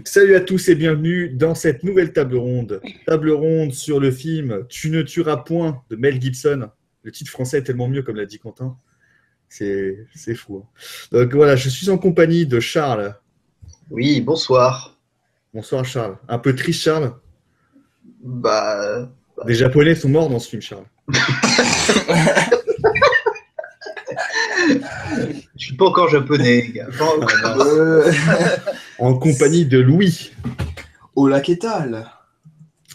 Salut à tous et bienvenue dans cette nouvelle table ronde. Table ronde sur le film Tu ne tueras point de Mel Gibson. Le titre français est tellement mieux, comme l'a dit Quentin. C'est fou, hein. Donc voilà, je suis en compagnie de Charles. Oui, bonsoir. Bonsoir Charles. Un peu triste Charles. Bah, Des Japonais sont morts dans ce film Charles. je suis pas encore japonais, les gars. En compagnie de Louis Hola, ¿qué tal?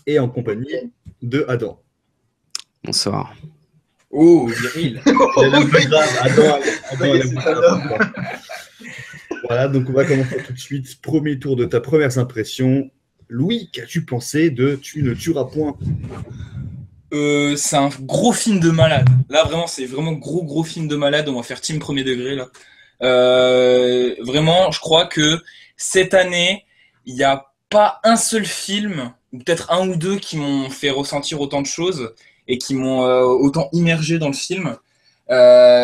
et en compagnie de Adam. Bonsoir. Oh, viril. Il a l'air pas grave. Adam, Ça y est, il a c'est beaucoup un grave. Voilà, donc on va commencer tout de suite. Premier tour de ta première impression. Louis, qu'as-tu pensé de Tu ne tueras point? C'est un gros film de malade. Là, vraiment, c'est vraiment gros film de malade. On va faire team premier degré, là. Vraiment, je crois que cette année, il n'y a pas un seul film, ou peut-être un ou deux, qui m'ont fait ressentir autant de choses et qui m'ont autant immergé dans le film.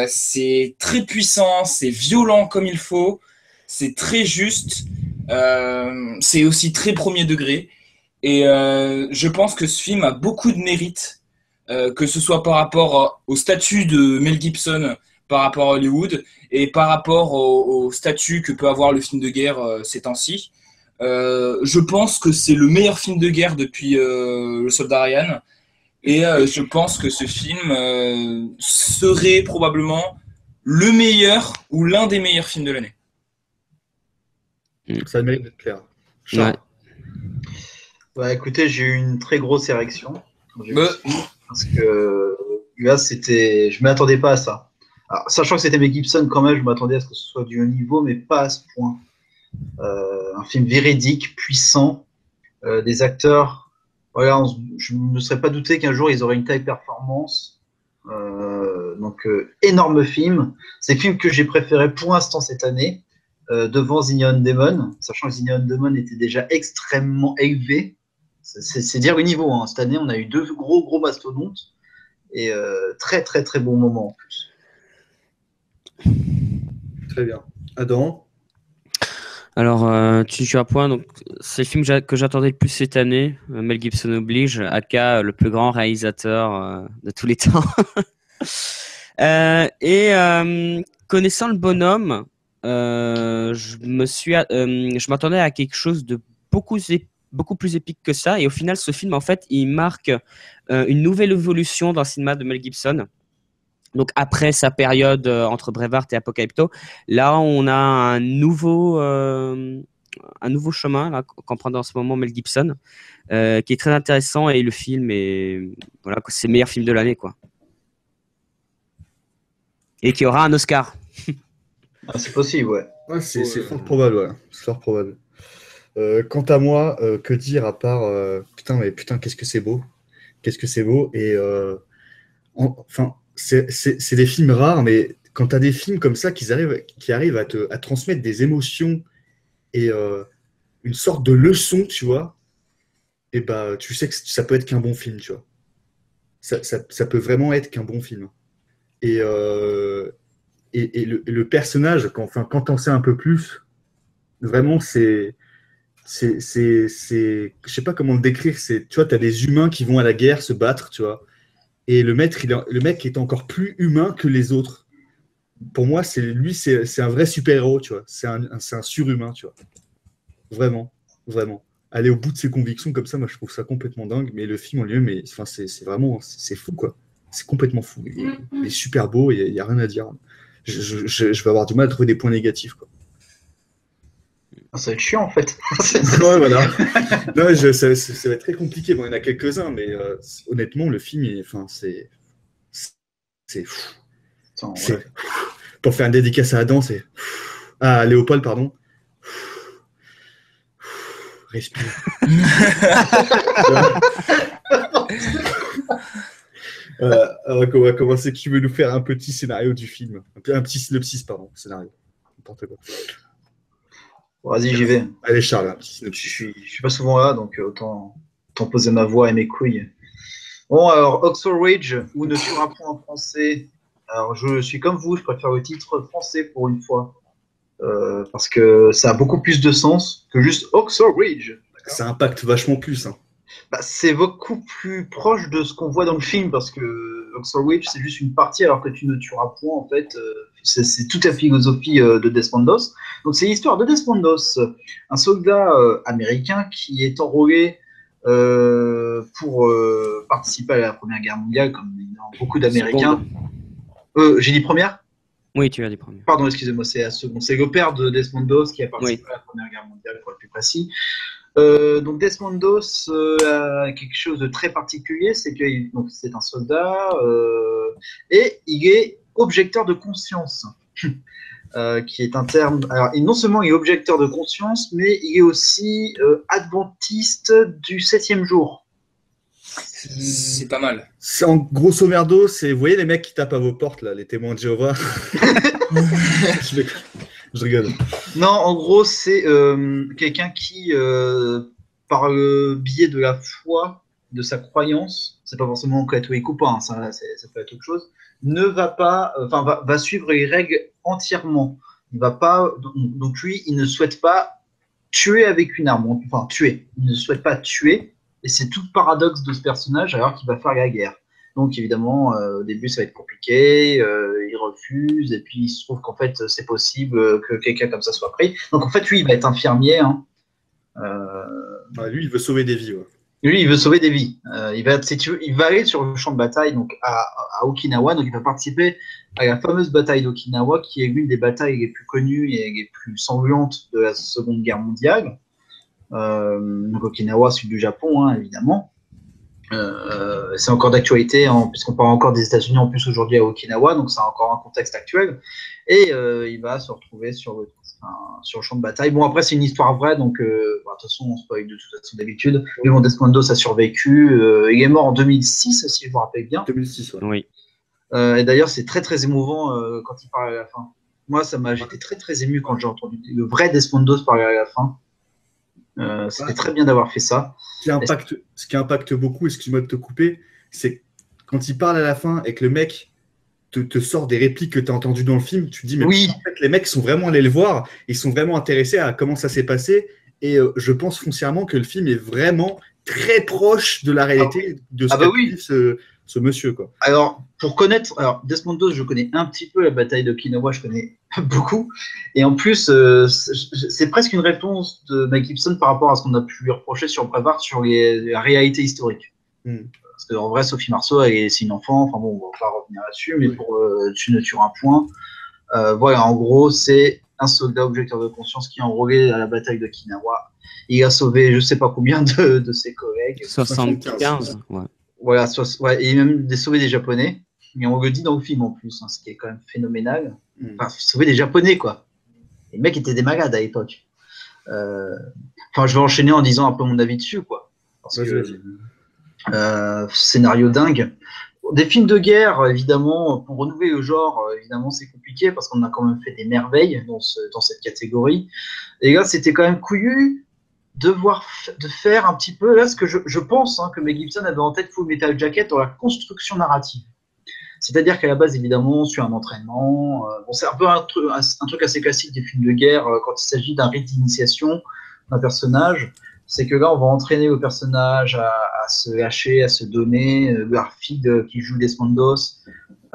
C'est très puissant, c'est violent comme il faut, c'est très juste, c'est aussi très premier degré. Et je pense que ce film a beaucoup de mérite, que ce soit par rapport au statut de Mel Gibson par rapport à Hollywood et par rapport au statut que peut avoir le film de guerre ces temps-ci. Je pense que c'est le meilleur film de guerre depuis Le Soldat Ryan. Et je pense que ce film serait probablement le meilleur ou l'un des meilleurs films de l'année. Ça mérite d'être clair. Charles. Bah, écoutez, j'ai eu une très grosse érection quand j'ai vu Bah. ce film, parce que là, je m'attendais pas à ça. Alors, sachant que c'était Mel Gibson, quand même, je m'attendais à ce que ce soit du haut niveau, mais pas à ce point. Un film véridique, puissant, des acteurs. Voilà, je ne me serais pas douté qu'un jour ils auraient une telle performance. Donc, énorme film. C'est le film que j'ai préféré pour l'instant cette année, devant The Neon Demon, sachant que The Neon Demon était déjà extrêmement élevé. C'est dire le niveau, hein. Cette année, on a eu deux gros mastodontes et très bon moment en plus. Très bien. Adam. Alors, Tu ne tueras point, donc c'est le film que j'attendais le plus cette année. Mel Gibson oblige, aka le plus grand réalisateur de tous les temps. Connaissant le bonhomme, je m'attendais à quelque chose de beaucoup plus épique que ça. Et au final, ce film, en fait, il marque une nouvelle évolution dans le cinéma de Mel Gibson. Donc après sa période entre Braveheart et Apocalypto, là on a un nouveau chemin là, qu'on prend en ce moment Mel Gibson, qui est très intéressant et le film est voilà, c'est le meilleur film de l'année quoi. Et qui aura un Oscar. Ah, c'est possible, ouais. Ouais, c'est fort probable, ouais. C'est fort probable. Quant à moi, que dire à part putain, qu'est-ce que c'est beau. Qu'est-ce que c'est beau. Et enfin, c'est des films rares, mais quand tu as des films comme ça qui arrivent à transmettre des émotions et une sorte de leçon, tu vois, et bah, tu sais que ça peut être qu'un bon film, tu vois. Ça peut vraiment être qu'un bon film. Et, le personnage, quand t'en sais un peu plus, vraiment, je sais pas comment le décrire. Tu vois, t'as des humains qui vont à la guerre se battre, tu vois. Et le mec est encore plus humain que les autres. Pour moi, c'est un vrai super-héros, tu vois. C'est un surhumain, tu vois. Vraiment. Aller au bout de ses convictions comme ça, moi, je trouve ça complètement dingue. Mais le film en lui-même, enfin, c'est vraiment, c'est fou, quoi. C'est complètement fou. Il est super beau, il y a rien à dire. Je vais avoir du mal à trouver des points négatifs, quoi. Ah, ça va être chiant en fait. Ouais, voilà. Non, ça va être très compliqué. Bon, il y en a quelques-uns, mais honnêtement, le film, c'est fou. Attends, C'est- ouais. Pour faire une dédicace à Adam, c'est. À Léopold, pardon. Respire. On va commencer. Qui veut nous faire un petit scénario du film? Un petit synopsis, pardon. Scénario. N'importe quoi. Vas-y, j'y vais. Allez, Charles, un petit Je synopsis. suis pas souvent là, donc autant poser ma voix et mes couilles. Bon, alors, Oxford Ridge, ou Ne tuera point en français. Alors, je suis comme vous, je préfère le titre français pour une fois. parce que ça a beaucoup plus de sens que juste Oxford Ridge. Ça impacte vachement plus. Hein. Bah, c'est beaucoup plus proche de ce qu'on voit dans le film, parce que Oxford Ridge, c'est juste une partie, alors que tu ne tueras point, en fait. C'est toute la philosophie de Desmond Doss. Donc, c'est l'histoire de Desmond Doss, un soldat américain qui est enrôlé pour participer à la Première Guerre mondiale, comme beaucoup d'Américains. J'ai dit première ? Oui, tu as dit première. Pardon, excusez-moi, c'est la seconde. C'est le père de Desmond Doss qui a participé à la Première Guerre mondiale, pour être plus précis. Donc Desmond Doss a quelque chose de très particulier, c'est que c'est un soldat et il est objecteur de conscience, qui est un terme. Alors, non seulement il est objecteur de conscience, mais il est aussi adventiste du 7e jour. C'est pas mal. C'est en grosso merdo, c'est, vous voyez les mecs qui tapent à vos portes là, les témoins de Jéhovah. Je rigole. Non, en gros, c'est quelqu'un qui, par le biais de la foi, de sa croyance, c'est pas forcément catholique ou pas, hein, ça peut être autre chose, ne va pas, va suivre les règles entièrement. Il va pas, donc lui, il ne souhaite pas tuer avec une arme, enfin tuer. Il ne souhaite pas tuer, et c'est tout le paradoxe de ce personnage alors qu'il va faire la guerre. Donc évidemment, au début, ça va être compliqué, il refuse, et puis il se trouve qu'en fait, c'est possible que quelqu'un comme ça soit pris. Donc en fait, lui, il va être infirmier. Hein. Lui, il veut sauver des vies. Ouais. Lui, il veut sauver des vies. Il va aller sur le champ de bataille, donc à Okinawa, donc il va participer à la fameuse bataille d'Okinawa, qui est l'une des batailles les plus connues et les plus sanglantes de la Seconde Guerre mondiale. Donc Okinawa, sud du Japon, hein, évidemment. C'est encore d'actualité, hein, puisqu'on parle encore des États-Unis en plus aujourd'hui à Okinawa, donc c'est encore un contexte actuel. Et il va se retrouver sur le champ de bataille. Bon, après, c'est une histoire vraie, donc de toute façon, on spoil de toute façon d'habitude. Mais bon, Desmond Doss a survécu. Il est mort en 2006, si je me rappelle bien. 2006, ouais. Oui. Et d'ailleurs, c'est très très émouvant quand il parle à la fin. Moi, j'étais très très ému quand j'ai entendu le vrai Desmond Doss parler à la fin. C'était très bien d'avoir fait ça. Ce qui impacte beaucoup, excuse-moi de te couper, c'est quand il parle à la fin et que le mec te sort des répliques que tu as entendues dans le film, tu te dis, mais oui. En fait, les mecs sont vraiment allés le voir, ils sont vraiment intéressés à comment ça s'est passé, et je pense foncièrement que le film est vraiment très proche de la réalité de ce qu'a dit ce monsieur. Quoi. Alors, pour connaître, Desmond Doss, je connais un petit peu, la bataille d'Okinawa, je connais beaucoup, et en plus, c'est presque une réponse de Mel Gibson par rapport à ce qu'on a pu lui reprocher sur Braveheart sur la réalité historique. Parce qu'en vrai, Sophie Marceau, c'est une enfant, enfin bon, on va pas revenir là-dessus, mais pour Tu ne tueras un point, voilà, en gros, c'est un soldat objecteur de conscience qui est enrôlé à la bataille d'Okinawa. Il a sauvé je sais pas combien de ses collègues. 75, ouais. Voilà, et même sauver des Japonais. Et on le dit dans le film en plus, hein, ce qui est quand même phénoménal. Enfin, sauver des Japonais, quoi. Les mecs étaient des malades à l'époque. Enfin, je vais enchaîner en disant un peu mon avis dessus, quoi. Parce que scénario dingue. Des films de guerre, évidemment, pour renouveler le genre, évidemment, c'est compliqué parce qu'on a quand même fait des merveilles dans cette catégorie. Et là, c'était quand même couillu de faire un petit peu, là, ce que je pense hein, que Mel Gibson avait en tête Full Metal Jacket dans la construction narrative. C'est-à-dire qu'à la base, évidemment, sur un entraînement, c'est un peu un truc assez classique des films de guerre quand il s'agit d'un rite d'initiation d'un personnage. C'est que là, on va entraîner le personnage à se lâcher, à se donner. Garfield qui joue Desmond Doss,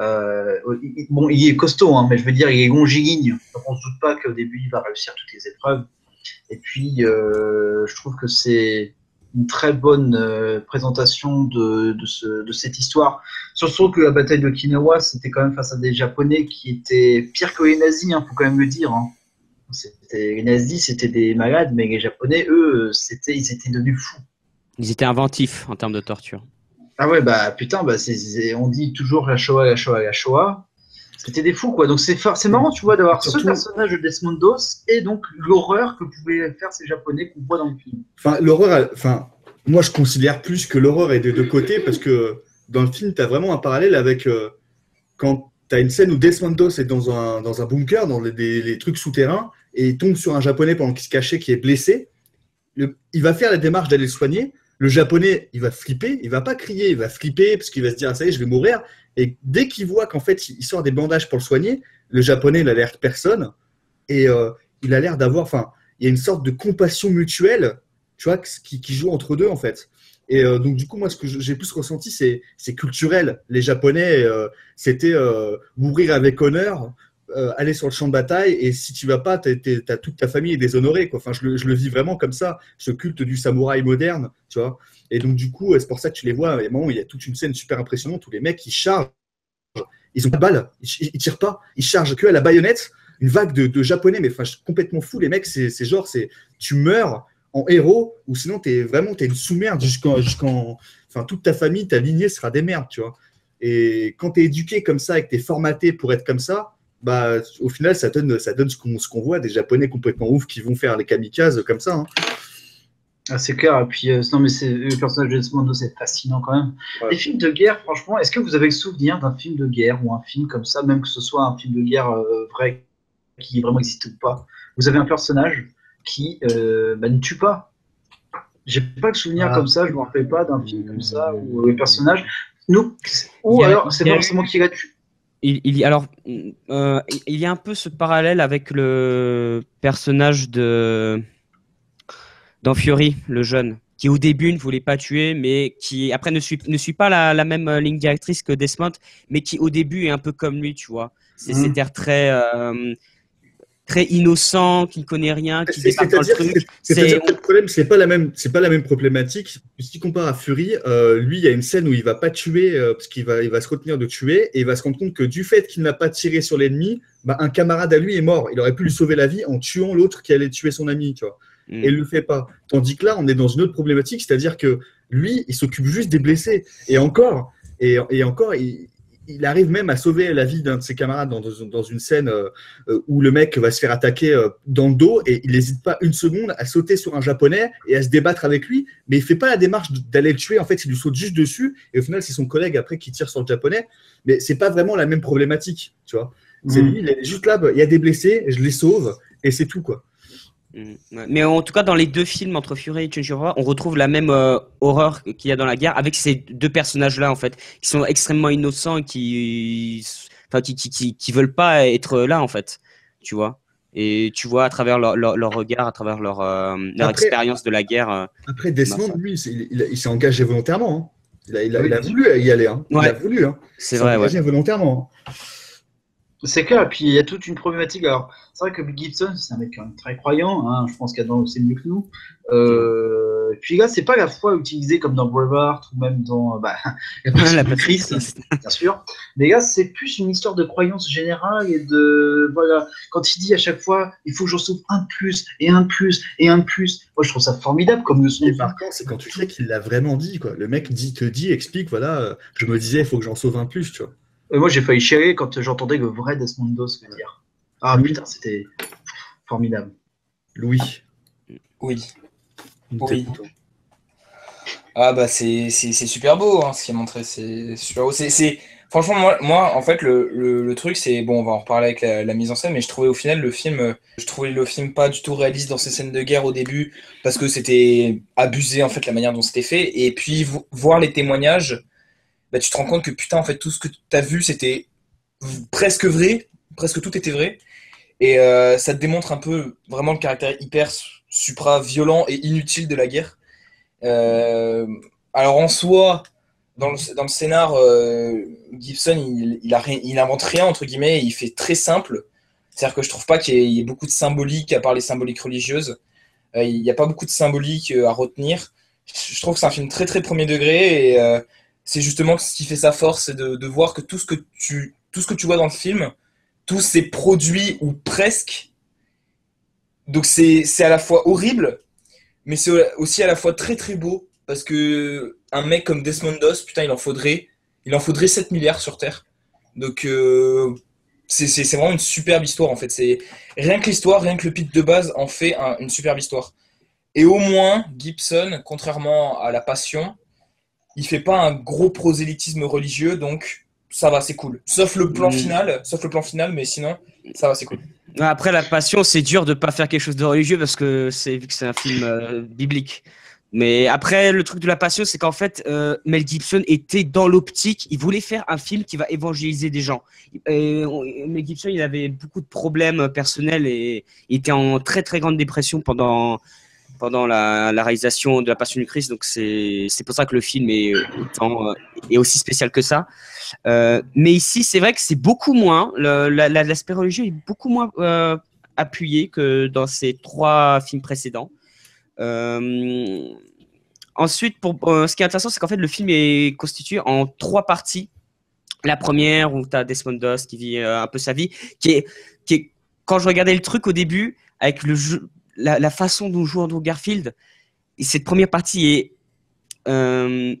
il est costaud, hein, mais je veux dire, il est longiligne. Donc on ne se doute pas qu'au début, il va réussir toutes les épreuves. Et puis, je trouve que c'est une très bonne présentation de cette histoire. Surtout que la bataille d'Okinawa, c'était quand même face à des Japonais qui étaient pires que les nazis, faut quand même le dire. Hein. Les nazis, c'était des malades, mais les Japonais, eux, ils étaient devenus fous. Ils étaient inventifs en termes de torture. Ah ouais, putain, on dit toujours la Shoah, la Shoah, la Shoah. C'était des fous, quoi. Donc c'est marrant, tu vois, d'avoir ce personnage de Desmond Doss et donc l'horreur que pouvaient faire ces Japonais qu'on voit dans le film. Moi, je considère plus que l'horreur est des deux côtés parce que dans le film, tu as vraiment un parallèle avec quand tu as une scène où Desmond Doss est dans un bunker, dans les trucs souterrains, et il tombe sur un Japonais pendant qu'il se cachait, qui est blessé. Il va faire la démarche d'aller le soigner. Le Japonais, il va flipper, il va pas crier, il va flipper parce qu'il va se dire « ça y est, je vais mourir ». Et dès qu'il voit qu'en fait, il sort des bandages pour le soigner, le Japonais, il alerte personne. et il a l'air d'avoir, enfin, il y a une sorte de compassion mutuelle, tu vois, qui joue entre deux en fait. Et donc du coup, moi, ce que j'ai plus ressenti, c'est culturel. Les Japonais, c'était mourir avec honneur, aller sur le champ de bataille, et si tu vas pas, t'as toute ta famille est déshonorée, quoi. Enfin, je le vis vraiment comme ça, ce culte du samouraï moderne, tu vois. Et donc du coup, c'est pour ça que tu les vois. À un moment, il y a toute une scène super impressionnante où les mecs ils chargent, ils ont pas de balles, ils tirent pas, ils chargent que à la baïonnette. Une vague de Japonais, mais enfin, complètement fou. Les mecs, c'est genre, tu meurs en héros, ou sinon t'es une sous-merde enfin, toute ta famille, ta lignée sera des merdes, tu vois. Et quand t'es éduqué comme ça et que t'es formaté pour être comme ça, bah, au final, ça donne ce qu'on voit, des Japonais complètement ouf qui vont faire les kamikazes comme ça. Hein. Ah, c'est clair. Et puis, non, mais le personnage de Desmond, c'est fascinant quand même. Ouais. Les films de guerre, franchement, est-ce que vous avez le souvenir d'un film de guerre ou un film comme ça, même que ce soit un film de guerre vrai, qui vraiment existe ou pas? Vous avez un personnage qui ne tue pas. J'ai pas le souvenir comme ça, je me rappelle pas d'un film comme ça où le personnage. Alors, c'est pas forcément qui l'a tué. Il y a un peu ce parallèle avec le personnage dans Fury, le jeune, qui au début ne voulait pas tuer, mais qui après ne suit pas la même ligne directrice que Desmond, mais qui au début est un peu comme lui, tu vois. C'est cet air très innocent, qui ne connaît rien, qui débarque dans le truc. C'est-à-dire que le problème, c'est pas la même problématique. Si tu compares à Fury, lui, il y a une scène où il va pas tuer parce qu'il va se retenir de tuer et il va se rendre compte que du fait qu'il n'a pas tiré sur l'ennemi, bah, un camarade à lui est mort. Il aurait pu lui sauver la vie en tuant l'autre qui allait tuer son ami, tu vois. Et il le fait pas. Tandis que là, on est dans une autre problématique, c'est-à-dire que lui, il s'occupe juste des blessés. Et encore, il arrive même à sauver la vie d'un de ses camarades dans une scène où le mec va se faire attaquer dans le dos et il n'hésite pas une seconde à sauter sur un japonais et à se débattre avec lui, mais il fait pas la démarche d'aller le tuer. En fait, il lui saute juste dessus et au final, c'est son collègue après qui tire sur le japonais. Mais c'est pas vraiment la même problématique, tu vois. C'est lui, il est juste là, il y a des blessés, je les sauve et c'est tout, quoi. Mais en tout cas, dans les deux films entre Fury et Chunjiro, on retrouve la même horreur qu'il y a dans la guerre avec ces deux personnages-là, en fait, qui sont extrêmement innocents et qui veulent pas être là, en fait, tu vois. Et tu vois à travers leur regard, à travers leur expérience de la guerre. Après, Desmond, lui, il s'est engagé volontairement. Hein. Il a voulu y aller. Hein. Ouais. Il a voulu. Hein. C'est vrai, engagé volontairement. Hein. C'est clair, et puis il y a toute une problématique. Alors, c'est vrai que Mel Gibson, c'est un mec quand même très croyant, hein, je pense qu'Adam c'est mieux que nous. Et puis là, c'est pas la foi utilisée comme dans Braveheart ou même dans la Christ, bien sûr. Mais là, c'est plus une histoire de croyance générale et de. Voilà, quand il dit à chaque fois, il faut que j'en sauve un de plus, et un de plus, et un de plus. Moi, je trouve ça formidable comme leçon. Et par contre, c'est quand tu sais qu'il l'a vraiment dit, quoi. Le mec explique, voilà, je me disais, il faut que j'en sauve un plus, tu vois. Moi, j'ai failli chialer quand j'entendais le vrai Desmond Doss le dire. Ah putain, c'était formidable. Louis. Oui. Ah bah c'est super beau hein, ce qui est montré, c'est super beau. Franchement moi en fait le truc c'est bon, on va en reparler avec la mise en scène, mais je trouvais au final le film pas du tout réaliste dans ces scènes de guerre au début parce que c'était abusé en fait la manière dont c'était fait, et puis voir les témoignages, bah, tu te rends compte que putain en fait tout ce que tu as vu c'était presque vrai, presque tout était vrai, et ça te démontre un peu vraiment le caractère hyper supra violent et inutile de la guerre. Alors en soi, dans le scénar, Gibson il invente rien entre guillemets, il fait très simple. C'est-à-dire que je trouve pas qu'il y ait beaucoup de symbolique à part les symboliques religieuses. Il n'y a pas beaucoup de symbolique à retenir. Je trouve que c'est un film très très premier degré, et c'est justement ce qui fait sa force, c'est de voir que tout ce que tu vois dans le film, tout c'est produit ou presque. Donc c'est à la fois horrible, mais c'est aussi à la fois très très beau, parce que un mec comme Desmond Doss, putain, il en faudrait 7 milliards sur Terre. Donc c'est vraiment une superbe histoire en fait. C'est rien que l'histoire, rien que le pitch de base en fait une superbe histoire. Et au moins Gibson, contrairement à La Passion, il fait pas un gros prosélytisme religieux, donc ça va, c'est cool. Sauf le plan final, mais sinon ça va, c'est cool. Après, La Passion, c'est dur de pas faire quelque chose de religieux parce que vu que c'est un film biblique. Mais après, le truc de la passion, c'est qu'en fait, Mel Gibson était dans l'optique, il voulait faire un film qui va évangéliser des gens. Mel Gibson, il avait beaucoup de problèmes personnels et il était en très très grande dépression pendant la réalisation de La Passion du Christ. Donc c'est pour ça que le film est aussi spécial que ça. Mais ici, c'est vrai que c'est beaucoup moins, l'aspect religieux est beaucoup moins appuyé que dans ces 3 films précédents. Ensuite, ce qui est intéressant, c'est qu'en fait, le film est constitué en 3 parties. La première, où tu as Desmond Doss qui vit un peu sa vie, qui est, quand je regardais le truc au début, avec le jeu, la façon dont joue Andrew Garfield, et cette première partie est a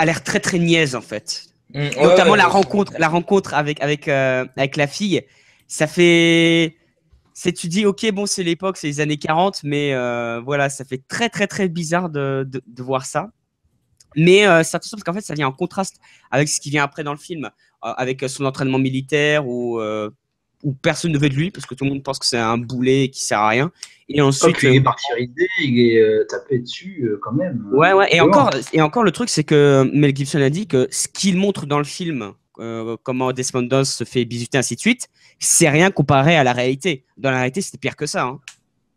l'air très très niaise en fait. Notamment la rencontre avec la fille, ça fait. Tu dis, ok, bon, c'est l'époque, c'est les années 40, mais voilà, ça fait très, très, très bizarre de voir ça. Mais c'est intéressant parce qu'en fait, ça vient en contraste avec ce qui vient après dans le film, avec son entraînement militaire où personne ne veut de lui parce que tout le monde pense que c'est un boulet qui sert à rien. Et ensuite, il est martyrisé, il est tapé dessus quand même. Ouais. Et encore, le truc, c'est que Mel Gibson a dit que ce qu'il montre dans le film, comment Desmond Doss se fait bisuter, ainsi de suite, c'est rien comparé à la réalité. Dans la réalité, c'était pire que ça. Hein.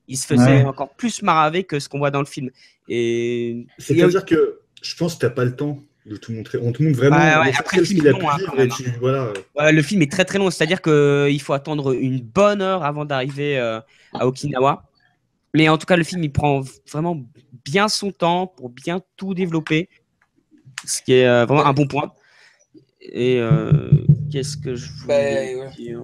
Il se faisait encore plus maraver que ce qu'on voit dans le film. C'est-à-dire que je pense que tu n'as pas le temps de tout montrer. On te montre vraiment après, le film est long, le film est très très long. C'est-à-dire qu'il faut attendre une bonne heure avant d'arriver à Okinawa. Mais en tout cas, le film, il prend vraiment bien son temps pour bien tout développer. Ce qui est vraiment un bon point. Et qu'est-ce que je voulais dire?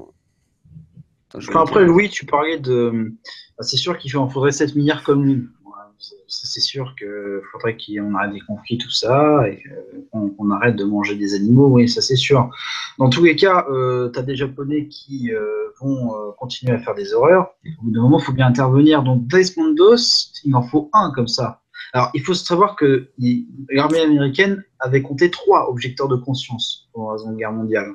Après, Louis, tu parlais de. C'est sûr qu'il faudrait 7 milliards comme lui. C'est sûr qu'il faudrait qu'on arrête des conflits, tout ça, et qu'on arrête de manger des animaux, oui, ça c'est sûr. Dans tous les cas, tu as des Japonais qui vont continuer à faire des horreurs. Au bout d'un moment, il faut bien intervenir. Donc, Desmond Doss, il en faut un comme ça. Alors, il faut savoir que l'armée américaine avait compté 3 objecteurs de conscience pendant la Seconde Guerre mondiale.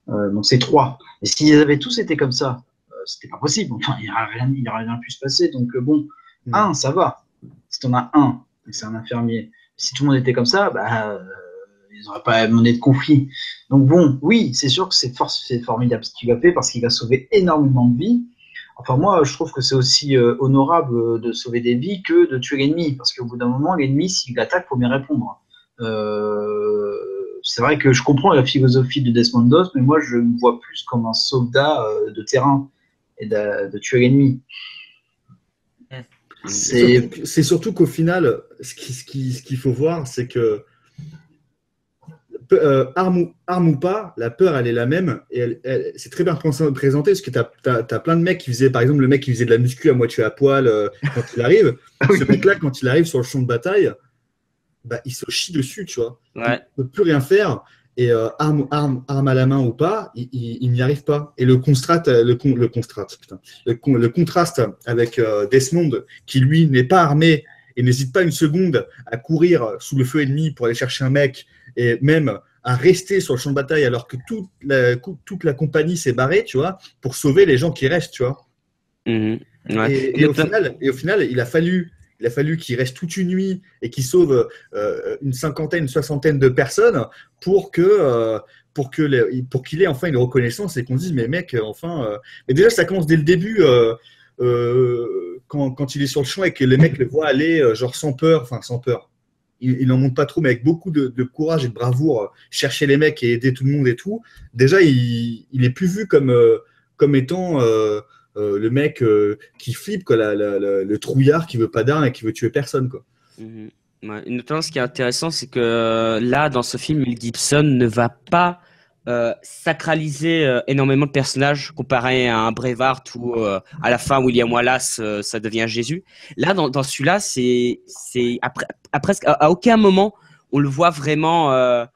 Donc, c'est 3. Et s'ils avaient tous été comme ça, c'était pas possible. Enfin, il n'y aurait rien pu se passer. Donc, bon, un, ça va. Si tu en as un, c'est un infirmier. Si tout le monde était comme ça, ils n'auraient pas mené de conflit. Donc, bon, oui, c'est sûr que c'est formidable ce qu'il a fait parce qu'il a sauvé énormément de vies. Enfin, moi, je trouve que c'est aussi honorable de sauver des vies que de tuer l'ennemi. Parce qu'au bout d'un moment, l'ennemi, s'il attaque, il faut bien répondre. C'est vrai que je comprends la philosophie de Desmond Doss, mais moi, je me vois plus comme un soldat de terrain et de tuer l'ennemi. C'est surtout qu'au final, ce qu'il faut voir, c'est que arme ou pas, la peur, elle est la même. Et c'est très bien présenté parce que tu as plein de mecs qui faisaient, par exemple, le mec qui faisait de la muscu à moitié à poil quand il arrive. Ce mec-là, quand il arrive sur le champ de bataille, il se chie dessus, tu vois. Ouais. Il ne peut plus rien faire. Et arme à la main ou pas, il n'y arrive pas. Et le contraste avec Desmond, qui lui n'est pas armé et n'hésite pas une seconde à courir sous le feu ennemi pour aller chercher un mec, et même à rester sur le champ de bataille alors que toute la compagnie s'est barrée, tu vois, pour sauver les gens qui restent, tu vois. Mmh. Ouais. Et au final, il a fallu qu'il reste toute une nuit et qu'il sauve une soixantaine de personnes pour qu'il ait enfin une reconnaissance et qu'on se dise mais mec, enfin. Mais déjà, ça commence dès le début quand il est sur le champ et que les mecs le voient aller genre sans peur. Il n'en monte pas trop, mais avec beaucoup de courage et de bravoure, chercher les mecs et aider tout le monde et tout. Déjà, il est plus vu comme étant le mec qui flippe, quoi, le trouillard qui veut pas d'armes et qui veut tuer personne, quoi. Mmh. Ouais. Notamment, ce qui est intéressant, c'est que là, dans ce film, Mel Gibson ne va pas sacraliser énormément de personnages comparé à un Braveheart où à la fin William Wallace ça devient Jésus. Là, dans celui-là, c'est presque à aucun moment on le voit vraiment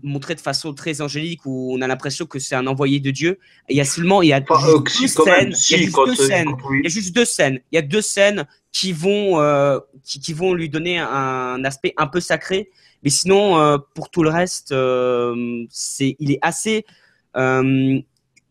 montré de façon très angélique où on a l'impression que c'est un envoyé de Dieu. Il y a juste deux scènes. Il y a 2 scènes qui vont lui donner un aspect un peu sacré. Mais sinon, pour tout le reste, il est assez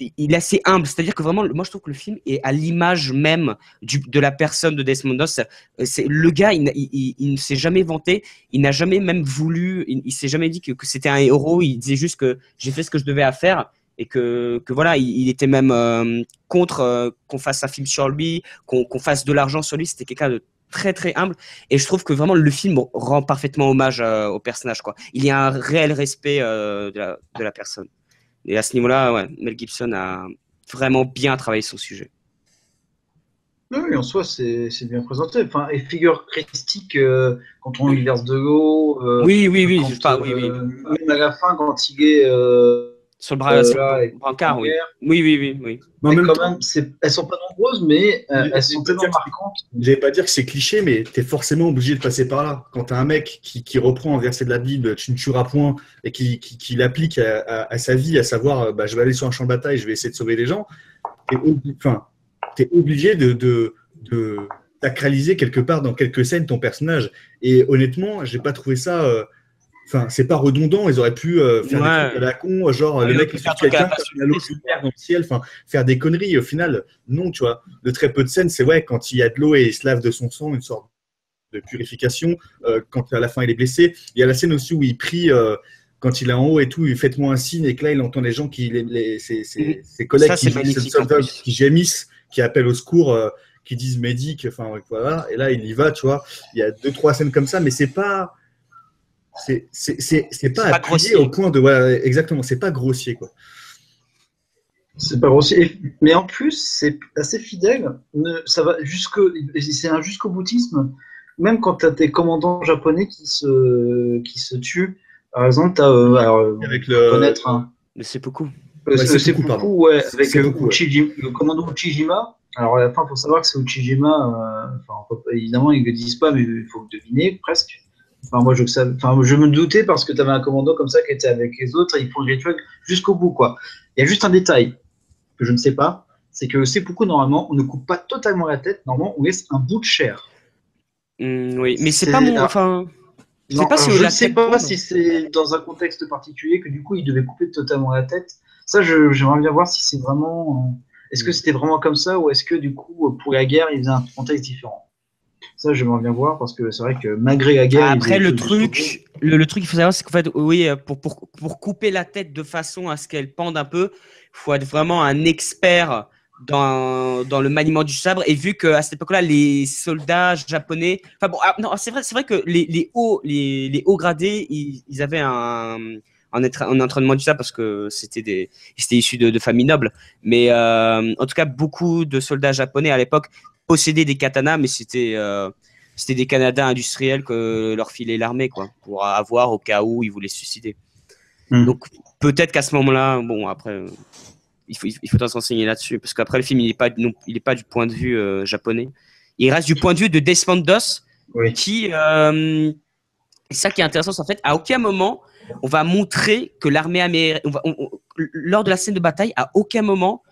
il est assez humble. C'est-à-dire que vraiment, moi, je trouve que le film est à l'image même de la personne de Desmond Doss. Le gars, il ne s'est jamais vanté. Il n'a jamais même voulu. Il s'est jamais dit que c'était un héros. Il disait juste que j'ai fait ce que je devais à faire. Et que voilà, il était même contre qu'on fasse un film sur lui, qu'on fasse de l'argent sur lui. C'était quelqu'un de très très humble. Et je trouve que vraiment le film rend parfaitement hommage au personnage, quoi. Il y a un réel respect de la personne. Et à ce niveau-là, ouais, Mel Gibson a vraiment bien travaillé son sujet. Oui, en soi, c'est bien présenté. Enfin, et figure christique, quand on lit le verse de l'eau. Oui, quand, je parle, oui. Même à la fin, quand il est sur le là, brancard, oui. guerre, Oui. mais en même temps, elles sont pas nombreuses, mais elles sont tellement marquantes. Je vais pas dire que c'est cliché, mais tu es forcément obligé de passer par là. Quand tu as un mec qui reprend un verset de la Bible, tu ne tueras point, et qui l'applique à sa vie, à savoir, je vais aller sur un champ de bataille, je vais essayer de sauver les gens, tu es obligé de sacraliser quelque part dans quelques scènes ton personnage. Et honnêtement, j'ai pas trouvé ça. Enfin, c'est pas redondant, ils auraient pu faire des trucs à la con, genre le mec qui tue quelqu'un, faire l'autre dans le ciel, enfin, faire des conneries. Au final, non, tu vois. De très peu de scènes, c'est ouais, quand il y a de l'eau et il se lave de son sang, une sorte de purification. Quand à la fin il est blessé, il y a la scène aussi où il prie quand il est en haut et tout, il faites-moi un signe, et que là il entend les gens ses collègues qui gémissent, qui appellent au secours, qui disent médic, enfin voilà. Et là il y va, tu vois. Il y a 2-3 scènes comme ça, mais c'est pas appuyé grossier au point de exactement, c'est pas grossier, quoi. C'est pas grossier, mais en plus c'est assez fidèle. Ça va c'est un jusqu'au boutisme. Même quand tu as tes commandants japonais qui se tuent, par exemple, tu as avec connaître un le seppuku. Seppuku, ouais, avec le commando Uchijima. Alors à la fin, il faut savoir que c'est Uchijima. Évidemment, ils ne le disent pas, mais il faut le deviner presque. Moi, je me doutais parce que tu avais un commando comme ça qui était avec les autres et ils font le rituel jusqu'au bout, quoi. Il y a juste un détail que je ne sais pas, c'est que le seppuku, normalement, on ne coupe pas totalement la tête. Normalement, on laisse un bout de chair. Oui, mais c'est pas mon. Enfin, je ne sais pas si c'est dans un contexte particulier que du coup, ils devaient couper totalement la tête. Ça, j'aimerais bien voir si c'est vraiment. Est-ce que c'était vraiment comme ça ou est-ce que du coup, pour la guerre, ils faisaient un contexte différent? Ça, j'aimerais bien voir parce que c'est vrai que malgré la guerre. Après, le truc, il faut savoir, c'est qu'en fait, oui, pour couper la tête de façon à ce qu'elle pende un peu, il faut être vraiment un expert dans le maniement du sabre. Et vu qu'à cette époque-là, les soldats japonais. Enfin bon, non, c'est vrai que les hauts gradés, ils avaient un entraînement du sabre parce que c'était issu de familles nobles. Mais en tout cas, beaucoup de soldats japonais à l'époque possédaient des katanas, mais c'était des katanas industriels que leur filait l'armée, quoi, pour avoir au cas où ils voulaient se suicider. Donc peut-être qu'à ce moment-là, bon, après, il faut se renseigner là-dessus, parce qu'après le film, il est pas du point de vue japonais. Il reste du point de vue de Desmond Doss, oui. qui, c'est ça qui est intéressant, c'est en fait, à aucun moment on va montrer que l'armée américaine, lors de la scène de bataille, à aucun moment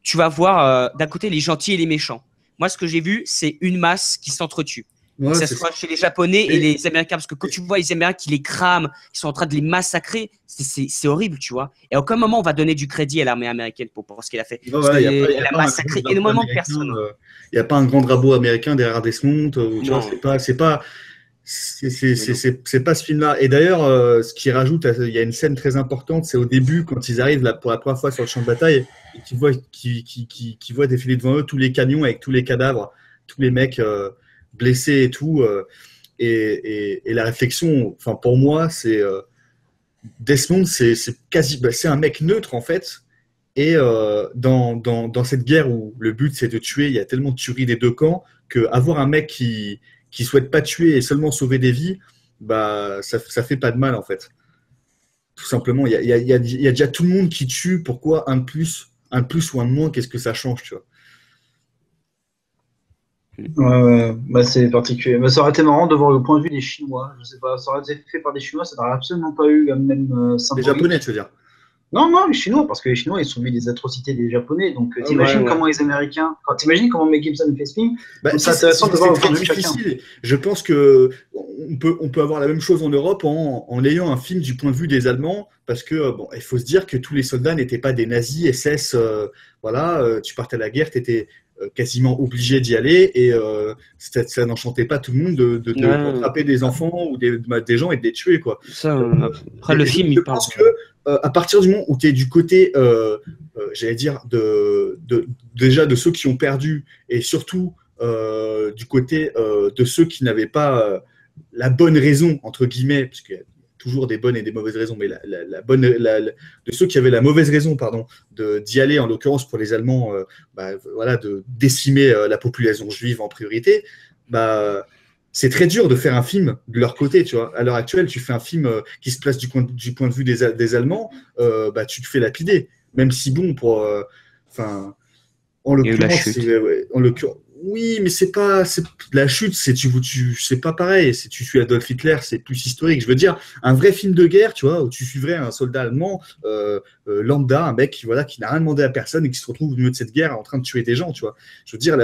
tu vas voir d'un côté les gentils et les méchants. Moi, ce que j'ai vu, c'est une masse qui s'entretue. Ouais, que ce soit chez les Japonais et les Américains. Parce que quand tu vois les Américains qui les crament, ils sont en train de les massacrer, c'est horrible, tu vois. Et à aucun moment, on va donner du crédit à l'armée américaine pour ce qu'elle a fait. Elle a massacré énormément de personnes. Il n'y a pas un grand drapeau américain derrière Desmond. Tu vois, c'est pas ce film-là. Et d'ailleurs, ce qui rajoute, il y a une scène très importante, c'est au début, quand ils arrivent là, pour la première fois sur le champ de bataille, et qu'ils voient défiler devant eux tous les camions avec tous les cadavres, tous les mecs blessés et tout. Et la réflexion, enfin pour moi, c'est Desmond, c'est un mec neutre en fait. Et dans cette guerre où le but c'est de tuer, il y a tellement de tueries des deux camps qu'avoir un mec qui souhaite pas tuer et seulement sauver des vies, bah ça fait pas de mal en fait. Tout simplement, il y a déjà tout le monde qui tue. Pourquoi un de plus ou un de moins, qu'est-ce que ça change, tu vois? Bah c'est particulier. Bah, ça aurait été marrant de voir le point de vue des Chinois. Je sais pas, ça aurait été fait par des Chinois, ça n'aurait absolument pas eu la même symbolique. Les Japonais, tu veux dire? Non, les Chinois, parce que les Chinois, ils subissent des atrocités des Japonais. Donc, t'imagines ouais. comment les Américains. T'imagines comment Mel Gibson fait ce film. Bah, Donc, c'est intéressant de voir le très point de vue de chacun. difficile. Je pense que on peut avoir la même chose en Europe en ayant un film du point de vue des Allemands, parce que bon, il faut se dire que tous les soldats n'étaient pas des nazis, SS. Voilà, tu partais à la guerre, tu étais quasiment obligé d'y aller, et ça n'enchantait pas tout le monde d'attraper des enfants ou des gens et de les tuer, quoi. Ça, après, le film, je il parle. pense que à partir du moment où tu es du côté, j'allais dire, déjà de ceux qui ont perdu, et surtout du côté de ceux qui n'avaient pas la bonne raison, entre guillemets, parce qu'il y a toujours des bonnes et des mauvaises raisons, mais de ceux qui avaient la mauvaise raison, pardon, d'y aller, en l'occurrence pour les Allemands, voilà, de décimer la population juive en priorité, c'est très dur de faire un film de leur côté, tu vois. À l'heure actuelle, tu fais un film qui se place du point de vue des Allemands, tu te fais lapider. Même si, bon, en l'occurrence, oui, mais c'est pas, la chute, c'est pas pareil. Si tu suis Adolf Hitler, c'est plus historique. Je veux dire, un vrai film de guerre, tu vois, où tu suivrais un soldat allemand lambda, un mec qui n'a rien demandé à personne et qui se retrouve au milieu de cette guerre en train de tuer des gens, tu vois. Je veux dire,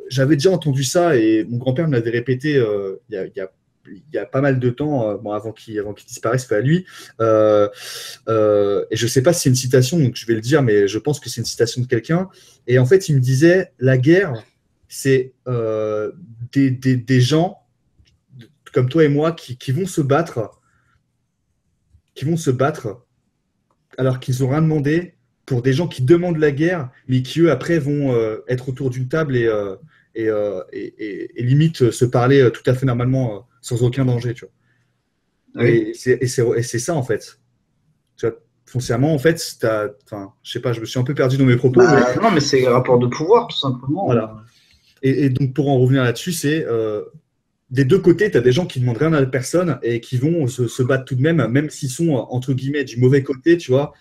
j'avais déjà entendu ça, et mon grand-père me l'avait répété il y a pas mal de temps, avant qu'il disparaisse, pas à lui. Et je ne sais pas si c'est une citation, donc je vais le dire, mais je pense que c'est une citation de quelqu'un. Et en fait, il me disait, la guerre, c'est des gens comme toi et moi qui vont se battre, alors qu'ils n'ont rien demandé, pour des gens qui demandent la guerre, mais qui, eux, après, vont être autour d'une table et limite se parler tout à fait normalement, sans aucun danger, tu vois. Oui. Et c'est ça, en fait. Tu vois, foncièrement, en fait, je sais pas, je me suis un peu perdu dans mes propos. Non, mais c'est un rapport de pouvoir, tout simplement. Voilà. Et donc, pour en revenir là-dessus, c'est des deux côtés, tu as des gens qui ne demandent rien à la personne et qui vont se battre tout de même s'ils sont, entre guillemets, du mauvais côté, tu vois.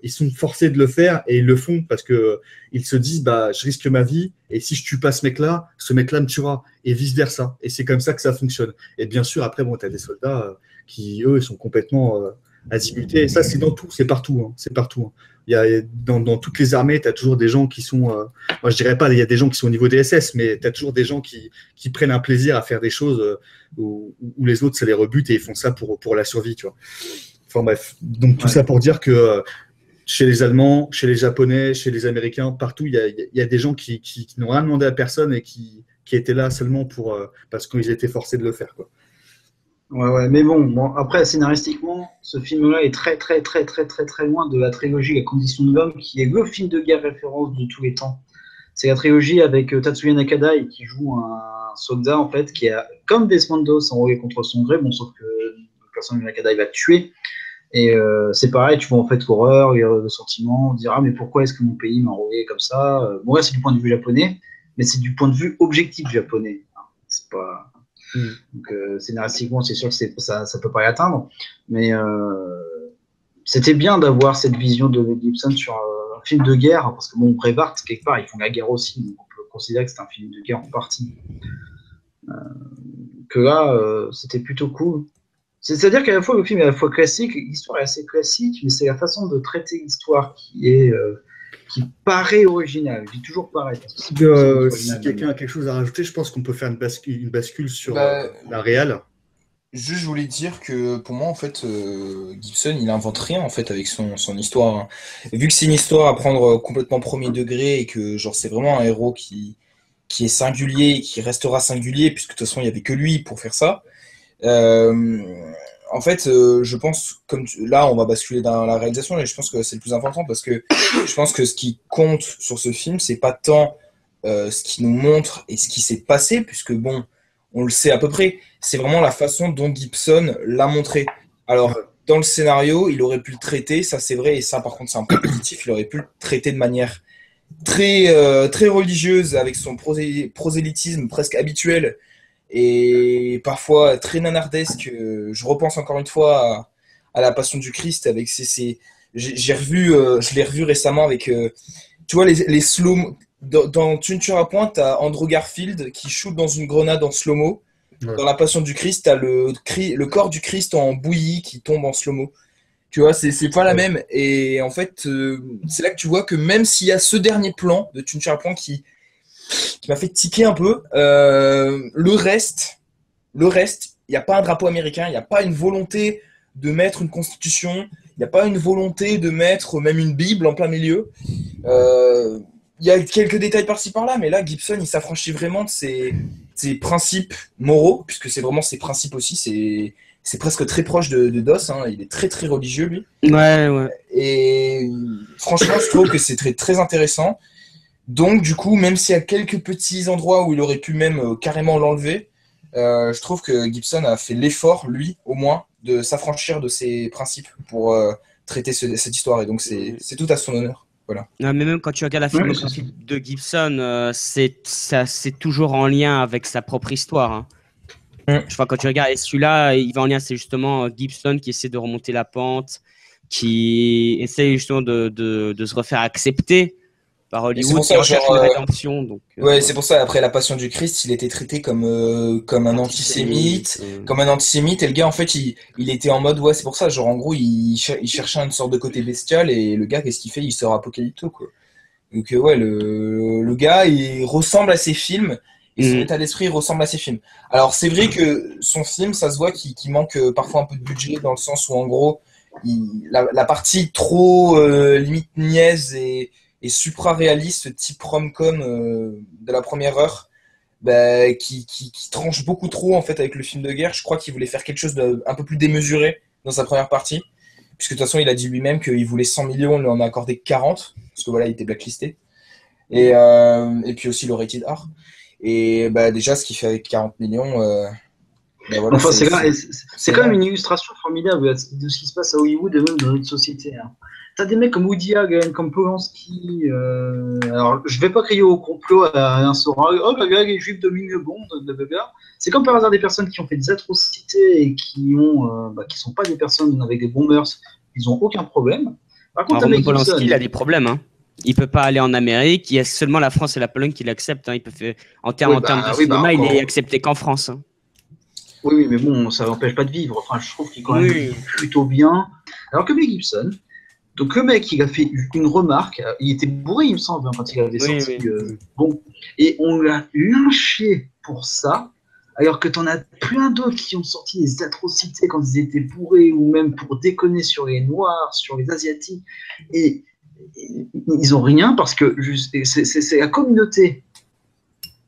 Ils sont forcés de le faire, et ils le font parce que ils se disent, je risque ma vie, et si je tue pas ce mec-là me tuera, et vice-versa. Et c'est comme ça que ça fonctionne. Et bien sûr, après, bon, tu as des soldats qui, eux, sont complètement azimutés. Et ça, c'est dans tout, c'est partout. Hein, c'est partout. Hein. Il y a, dans toutes les armées, tu as toujours des gens qui sont... moi, je dirais pas, il y a des gens qui sont au niveau des SS, mais tu as toujours des gens qui prennent un plaisir à faire des choses où les autres, ça les rebute, et ils font ça pour la survie, tu vois. Enfin bref, donc tout ça pour dire que chez les Allemands, chez les Japonais, chez les Américains, partout, il y a des gens qui n'ont rien demandé à personne et qui étaient là seulement parce qu'ils étaient forcés de le faire, quoi. Ouais, mais bon, après, scénaristiquement, ce film-là est très, très, très, très, très, très loin de la trilogie La Condition de l'homme, qui est le film de guerre référence de tous les temps. C'est la trilogie avec Tatsuya Nakadai, qui joue un soldat, en fait, qui est comme Desmond Doss enrôlé contre son gré, bon, sauf que le personnage de Nakadai va le tuer. Et c'est pareil, tu vois en fait l'horreur, le sentiment, dire mais pourquoi est-ce que mon pays m'a enrôlé comme ça. Bon, là, c'est du point de vue japonais, mais c'est du point de vue objectif japonais. C'est pas... Donc, scénaristiquement, c'est sûr que ça peut pas l'atteindre, mais c'était bien d'avoir cette vision de Mel Gibson sur un film de guerre, parce que bon, Braveheart, quelque part, ils font la guerre aussi, donc on peut considérer que c'est un film de guerre en partie. Que là, c'était plutôt cool. C'est-à-dire qu'à la fois le film est à la fois classique, l'histoire est assez classique, mais c'est la façon de traiter l'histoire qui paraît originale. Je dis toujours pareil. Si quelqu'un a quelque chose à rajouter, je pense qu'on peut faire une bascule sur la réal. Juste, je voulais dire que pour moi, en fait, Gibson, il invente rien en fait avec son histoire. Hein. Vu que c'est une histoire à prendre complètement premier degré et que genre c'est vraiment un héros qui est singulier et qui restera singulier, puisque de toute façon il n'y avait que lui pour faire ça. En fait, je pense, là, on va basculer dans la réalisation, et je pense que c'est le plus important parce que je pense que ce qui compte sur ce film, c'est pas tant ce qui nous montre et ce qui s'est passé, puisque bon, on le sait à peu près, c'est vraiment la façon dont Gibson l'a montré. Alors, dans le scénario, il aurait pu le traiter, ça c'est vrai, et ça par contre c'est un point positif, il aurait pu le traiter de manière très religieuse, avec son prosélytisme presque habituel, et parfois très nanardesque. Je repense encore une fois à la Passion du Christ avec je l'ai revu récemment avec tu vois les slow dans Tu ne tueras point, t'as Andrew Garfield qui shoot dans une grenade en slow-mo. Dans la Passion du Christ, t'as le corps du Christ en bouillie qui tombe en slow-mo. Tu vois, c'est pas la même. Et en fait, c'est là que tu vois que même s'il y a ce dernier plan de Tune Point qui m'a fait tiquer un peu, le reste, il n'y a pas un drapeau américain, il n'y a pas une volonté de mettre une constitution, il n'y a pas une volonté de mettre même une Bible en plein milieu. Il y a quelques détails par-ci par-là, mais là, Gibson, il s'affranchit vraiment de ses principes moraux, puisque c'est vraiment ses principes aussi. C'est presque très proche de Doss, hein. Il est très très religieux, lui. Ouais. Et franchement, je trouve que c'est très très intéressant. Donc, du coup, même s'il y a quelques petits endroits où il aurait pu même carrément l'enlever, je trouve que Gibson a fait l'effort, lui, au moins, de s'affranchir de ses principes pour traiter cette histoire. Et donc, c'est tout à son honneur. Voilà. Non, mais même quand tu regardes la filmographie de Gibson, c'est toujours en lien avec sa propre histoire. Hein. Je crois que quand tu regardes, et celui-là, il va en lien, c'est justement Gibson qui essaie de remonter la pente, qui essaie justement de se refaire accepter par Hollywood, qui recherche une rédemption. Donc, ouais, c'est pour ça, après La Passion du Christ, il était traité comme un antisémite, comme un antisémite, et le gars, en fait, il était en mode, ouais, c'est pour ça, genre, en gros, il cherchait une sorte de côté bestial, et le gars, qu'est-ce qu'il fait? Il sort apocalypto, quoi. Donc, ouais, le gars, il ressemble à ses films, et son état d'esprit ressemble à ses films. Alors, c'est vrai que son film, ça se voit qu'il manque parfois un peu de budget, dans le sens où, en gros, la partie trop limite niaise et supra-réaliste, type rom-com de la première heure, bah, qui tranche beaucoup trop en fait avec le film de guerre. Je crois qu'il voulait faire quelque chose d'un peu plus démesuré dans sa première partie, puisque de toute façon il a dit lui-même qu'il voulait 100 millions, il lui en a accordé 40, parce que voilà, il était blacklisté. Et puis aussi le rated R. Et bah, déjà, ce qu'il fait avec 40 millions... bah, voilà, enfin, c'est quand même une illustration formidable de ce qui se passe à Hollywood et même dans notre société. Hein. T'as des mecs comme Woody Allen, comme Polanski. Alors, je vais pas crier au complot à un soir. Oh, les juifs dominent le monde, blablabla. C'est comme par hasard des personnes qui ont fait des atrocités et qui sont pas des personnes avec des bons mœurs. Ils ont aucun problème. Par contre, Polanski, il a des problèmes. Hein. Il peut pas aller en Amérique. Il y a seulement la France et la Pologne qui l'acceptent. Hein. Il peut faire... En termes de cinéma, il est accepté qu'en France. Hein. Oui, mais bon, ça n'empêche pas de vivre. Enfin, je trouve qu'il est quand même plutôt bien. Alors que Mel Gibson, donc le mec, il a fait une remarque. Il était bourré, il me semble, quand il avait sorti. Bon, et on l'a lynché pour ça. Alors que t'en as plein d'autres qui ont sorti des atrocités quand ils étaient bourrés ou même pour déconner sur les Noirs, sur les Asiatiques. Et ils ont rien parce que c'est la communauté.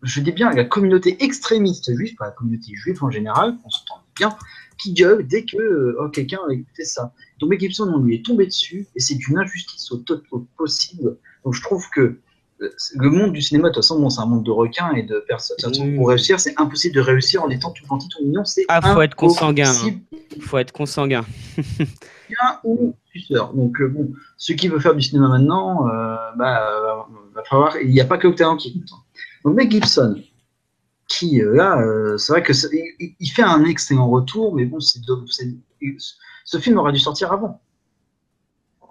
Je dis bien la communauté extrémiste juive, pas la communauté juive en général, on s'entend bien, qui gueule dès que quelqu'un a écouté ça. Donc Mel Gibson, on lui est tombé dessus, et c'est une injustice au possible. Donc je trouve que le monde du cinéma, de toute façon, bon, c'est un monde de requins et de personnes. Pour réussir, c'est impossible de réussir en étant tout gentil, tout mignon. C'est faut être consanguin. Faut être consanguin. Ou suceur. Donc bon, ceux qui veulent faire du cinéma maintenant, va falloir. Il n'y a pas que Octave qui compte. Donc Mel Gibson, qui là, c'est vrai que il fait un excellent retour, mais bon, ce film aurait dû sortir avant.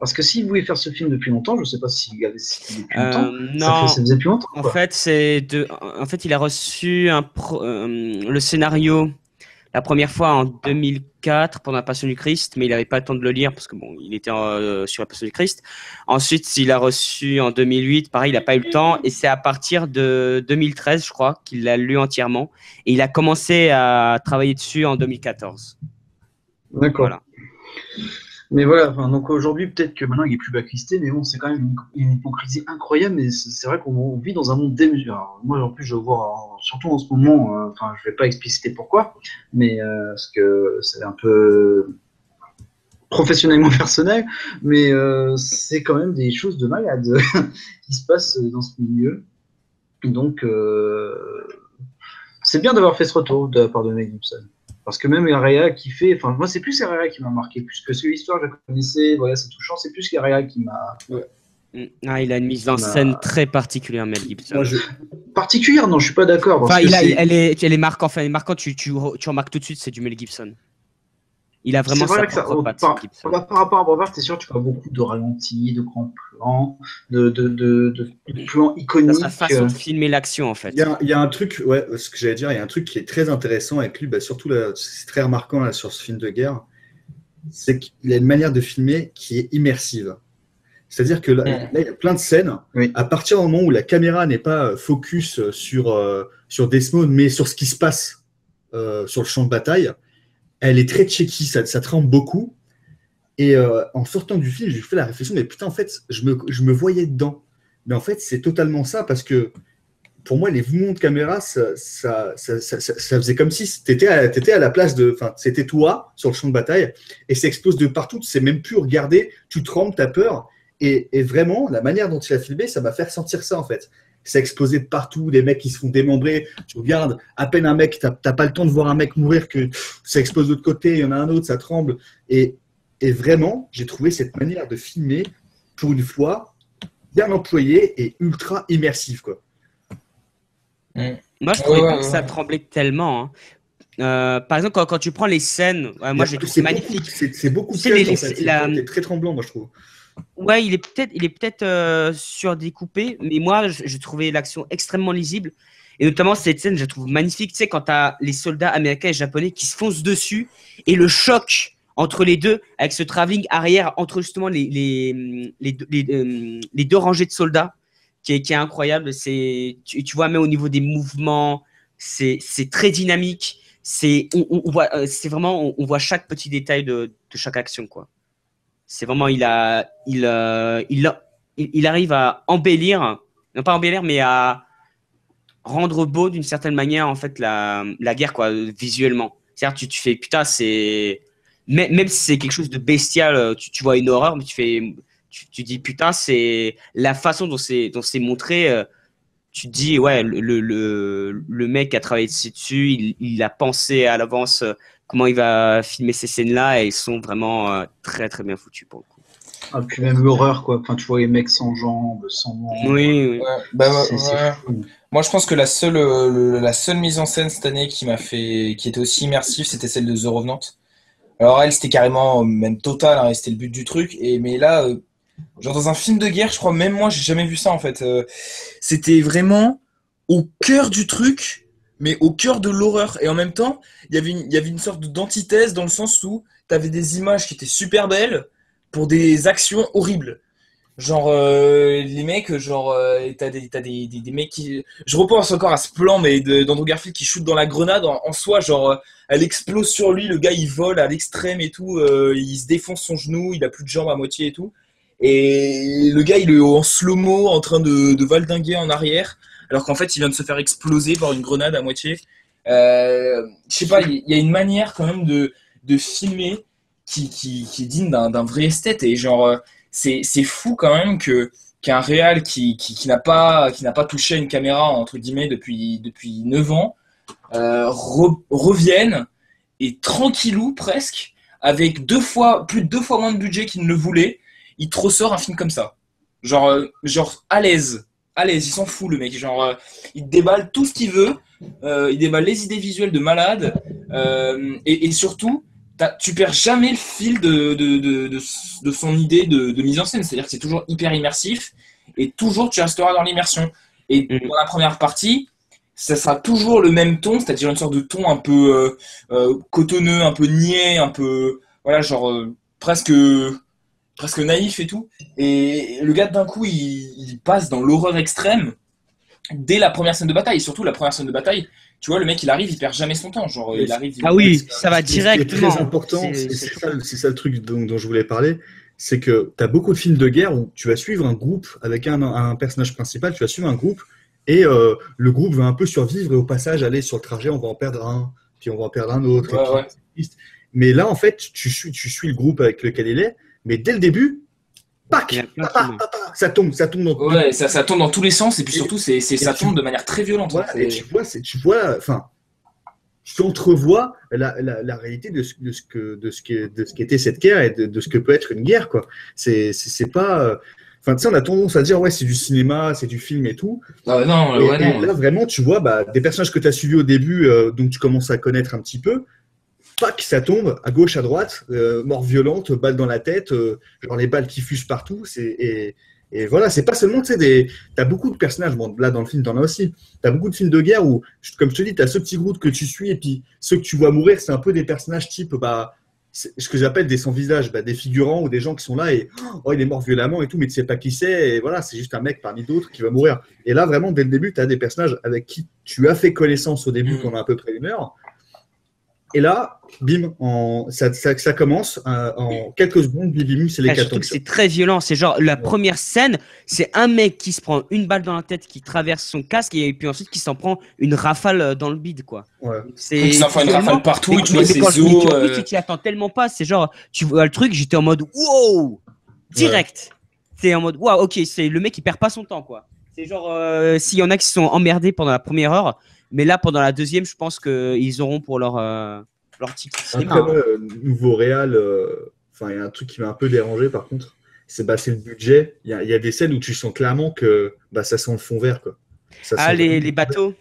Parce que s'il voulait faire ce film depuis longtemps, je ne sais pas s'il avait depuis longtemps. Non, ça faisait depuis longtemps. En fait, il a reçu le scénario la première fois en 2004 pendant La Passion du Christ, mais il n'avait pas le temps de le lire parce que bon, il était sur La Passion du Christ. Ensuite, il l'a reçu en 2008, pareil, il n'a pas eu le temps, et c'est à partir de 2013, je crois, qu'il l'a lu entièrement, et il a commencé à travailler dessus en 2014. D'accord. Voilà. Mais voilà, donc aujourd'hui, peut-être que maintenant il est plus blacklisté, mais bon, c'est quand même une hypocrisie incroyable, mais c'est vrai qu'on vit dans un monde démesuré. Moi, en plus, je vois, surtout en ce moment, je vais pas expliciter pourquoi, mais parce que c'est un peu professionnellement personnel, mais c'est quand même des choses de malade qui se passent dans ce milieu. Donc, c'est bien d'avoir fait ce retour de la part de Mel Gibson. Parce que même Area qui fait, enfin moi c'est plus Area qui m'a marqué, plus que l'histoire je la connaissais, voilà c'est touchant, c'est plus Area qui m'a. Ouais. Ah, il a une mise en scène très particulière, Mel Gibson. Particulière, non, je suis pas d'accord. Enfin, elle est marquante. Enfin, tu remarques tout de suite, c'est du Mel Gibson. Il a vraiment sa propre patte. Par rapport à Braveheart, c'est sûr, tu vois beaucoup de ralentis, de grands plans, de plans iconiques. Sa façon de filmer l'action, en fait. Il y a un truc, ouais, ce que j'allais dire, il y a un truc qui est très intéressant avec lui, surtout là, c'est très remarquant là, sur ce film de guerre. c'est qu'il a une manière de filmer qui est immersive. C'est-à-dire que là, il y a plein de scènes, à partir du moment où la caméra n'est pas focus sur Desmond, mais sur ce qui se passe sur le champ de bataille, elle est très checky, ça tremble beaucoup. Et en sortant du film, j'ai fait la réflexion, mais putain, en fait, je me voyais dedans. Mais en fait, c'est totalement ça, parce que pour moi, les mouvements de caméra, ça faisait comme si tu étais à la place de. Enfin, c'était toi sur le champ de bataille, et ça explose de partout, tu sais même plus regarder, tu trembles, tu as peur. Et vraiment, la manière dont il a filmé, ça m'a fait ressentir ça, en fait. Ça explosait de partout, des mecs qui se font démembrer. Tu regardes, à peine un mec, t'as pas le temps de voir un mec mourir, que ça explose de l'autre côté, il y en a un autre, ça tremble. Et vraiment, j'ai trouvé cette manière de filmer, pour une fois, bien employée et ultra immersive, quoi. Moi, je trouvais pas que ça tremblait tellement. Par exemple, quand tu prends les scènes, moi j'ai trouvé magnifique. C'est beaucoup de scènes, en fait. C'est très tremblant, moi, je trouve. Ouais, il est peut-être surdécoupé, mais moi, je trouvais l'action extrêmement lisible. Et notamment, cette scène, je la trouve magnifique. Tu sais, quand tu as les soldats américains et japonais qui se foncent dessus, et le choc entre les deux, avec ce travelling arrière, entre justement les deux rangées de soldats, qui est incroyable. Tu vois, même au niveau des mouvements, c'est très dynamique. On voit chaque petit détail de chaque action, quoi. C'est vraiment, il arrive à embellir, non pas embellir, mais à rendre beau d'une certaine manière, en fait, la guerre, quoi, visuellement. C'est-à-dire, tu fais, putain, même si c'est quelque chose de bestial, tu vois une horreur, mais tu dis, putain, c'est la façon dont c'est montré. Tu te dis, ouais, le mec a travaillé dessus, il a pensé à l'avance comment il va filmer ces scènes-là, et ils sont vraiment très, très bien foutus pour le coup. Ah, puis même l'horreur, quoi. Enfin, tu vois les mecs sans jambes, sans membres. Oui. C'est fou. Moi, je pense que la seule mise en scène cette année qui était aussi immersive, c'était celle de The Revenant. Alors elle, c'était carrément même total, hein, et c'était le but du truc. Mais là, genre dans un film de guerre, je crois même moi, j'ai jamais vu ça en fait. C'était vraiment au cœur du truc, mais au cœur de l'horreur. Et en même temps, il y avait une sorte d'antithèse dans le sens où tu avais des images qui étaient super belles pour des actions horribles. Genre les mecs, genre t'as des mecs qui. Je repense encore à ce plan, mais d'Andrew Garfield qui shoot dans la grenade en soi, genre elle explose sur lui, le gars il vole à l'extrême et tout, il se défonce son genou, il a plus de jambes à moitié et tout. Et le gars il est en slow-mo en train de valdinguer en arrière, alors qu'en fait il vient de se faire exploser par une grenade à moitié. Je sais pas, il y a une manière quand même de filmer qui est digne d'un vrai esthète, et genre. C'est fou quand même qu'un réal qui n'a pas touché à une caméra entre guillemets depuis 9 ans revienne, et tranquillou presque, avec plus de 2 fois moins de budget qu'il ne le voulait, il te ressort un film comme ça. Genre à l'aise, il s'en fout le mec. Genre il déballe tout ce qu'il veut, il déballe les idées visuelles de malade, et surtout tu perds jamais le fil de son idée de mise en scène. C'est-à-dire que c'est toujours hyper immersif, et toujours tu resteras dans l'immersion. Et dans la première partie, ça sera toujours le même ton, c'est-à-dire une sorte de ton un peu cotonneux, un peu niais, un peu voilà, genre presque naïf et tout. Et le gars d'un coup il passe dans l'horreur extrême dès la première scène de bataille. Et surtout la première scène de bataille, tu vois, le mec il arrive, il perd jamais son temps. Genre il arrive. Ça va directement. C'est très important. C'est ça le truc dont je voulais parler. C'est que tu as beaucoup de films de guerre où tu vas suivre un groupe avec un personnage principal, tu vas suivre un groupe, et le groupe va un peu survivre, et au passage, aller sur le trajet, on va en perdre un, puis on va en perdre un autre. Ouais. Mais là, en fait, tu suis le groupe avec lequel il est, mais dès le début, ça tombe dans ouais, ça tombe dans tous les sens, et puis surtout ça tombe de manière très violente. Voilà, et tu vois, enfin, tu entrevois la réalité de ce qu'était cette guerre, et de ce que peut être une guerre, quoi. C'est pas, enfin, tu sais, on a tendance à dire ouais, c'est du cinéma, c'est du film et tout. Non. Et là vraiment, tu vois, des personnages que tu as suivis au début, donc tu commences à connaître un petit peu. Ça tombe à gauche, à droite, mort violente, balle dans la tête, genre les balles qui fusent partout. Et voilà, c'est pas seulement, tu sais, t'as beaucoup de personnages, bon, là dans le film, t'en as aussi. T'as beaucoup de films de guerre où, comme je te dis, t'as ce petit groupe que tu suis, et puis ceux que tu vois mourir, c'est un peu des personnages type, ce que j'appelle des sans-visage, des figurants ou des gens qui sont là et oh, il est mort violemment et tout, mais tu sais pas qui c'est, et voilà, c'est juste un mec parmi d'autres qui va mourir. Et là, vraiment, dès le début, tu as des personnages avec qui tu as fait connaissance au début pendant à peu près 1 heure. Et là, bim, ça commence en quelques secondes, bim, bim, c'est les Surtout que c'est très violent. C'est genre la première scène, c'est un mec qui se prend une balle dans la tête, qui traverse son casque et puis ensuite qui s'en prend une rafale dans le bide, quoi. Ouais. Il s'en fait une rafale partout, tu vois ses os. Tu t'y attends tellement pas. C'est genre, tu vois le truc, j'étais en mode wow, direct. C'est en mode wow, ok, c'est le mec qui perd pas son temps, quoi. C'est genre, s'il y en a qui se sont emmerdés pendant la première heure. Mais là, pendant la deuxième, je pense qu'ils auront pour leur titre. Après, nouveau réal, il y a un truc qui m'a un peu dérangé par contre, c'est le budget. Il y a des scènes où tu sens clairement que ça sent le fond vert. Quoi. Les bateaux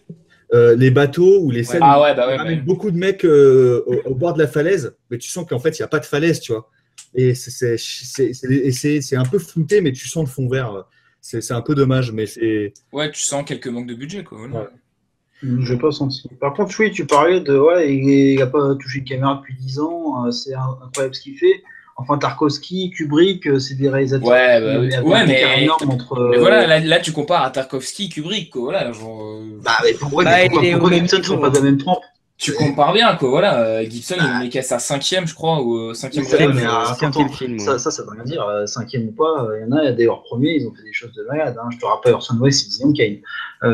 les bateaux ou les scènes où ramènent beaucoup de mecs au bord de la falaise, mais tu sens qu'en fait, il n'y a pas de falaise, tu vois. Et c'est un peu flouté, mais tu sens le fond vert. C'est un peu dommage, mais c'est... Ouais, tu sens quelques manques de budget, quoi. Ouais. Je n'ai pas senti. Par contre, oui, tu parlais de il n'a pas touché une caméra depuis 10 ans, c'est incroyable ce qu'il fait. Enfin, Tarkovsky, Kubrick, c'est des réalisateurs. Mais entre. Mais voilà, là, tu compares à Tarkovsky, Kubrick, quoi. Voilà, genre. Pourquoi Gibson ne sont pas de la même trempe? Tu compares bien, quoi. Voilà, Gibson, il est qu'à sa 5e, je crois, ou 5e film. Ça veut rien dire. 5e ou pas, il y en a d'ailleurs premiers, ils ont fait des choses de malade. Hein. Je te rappelle, Orson Welles, c'est Citizen Kane.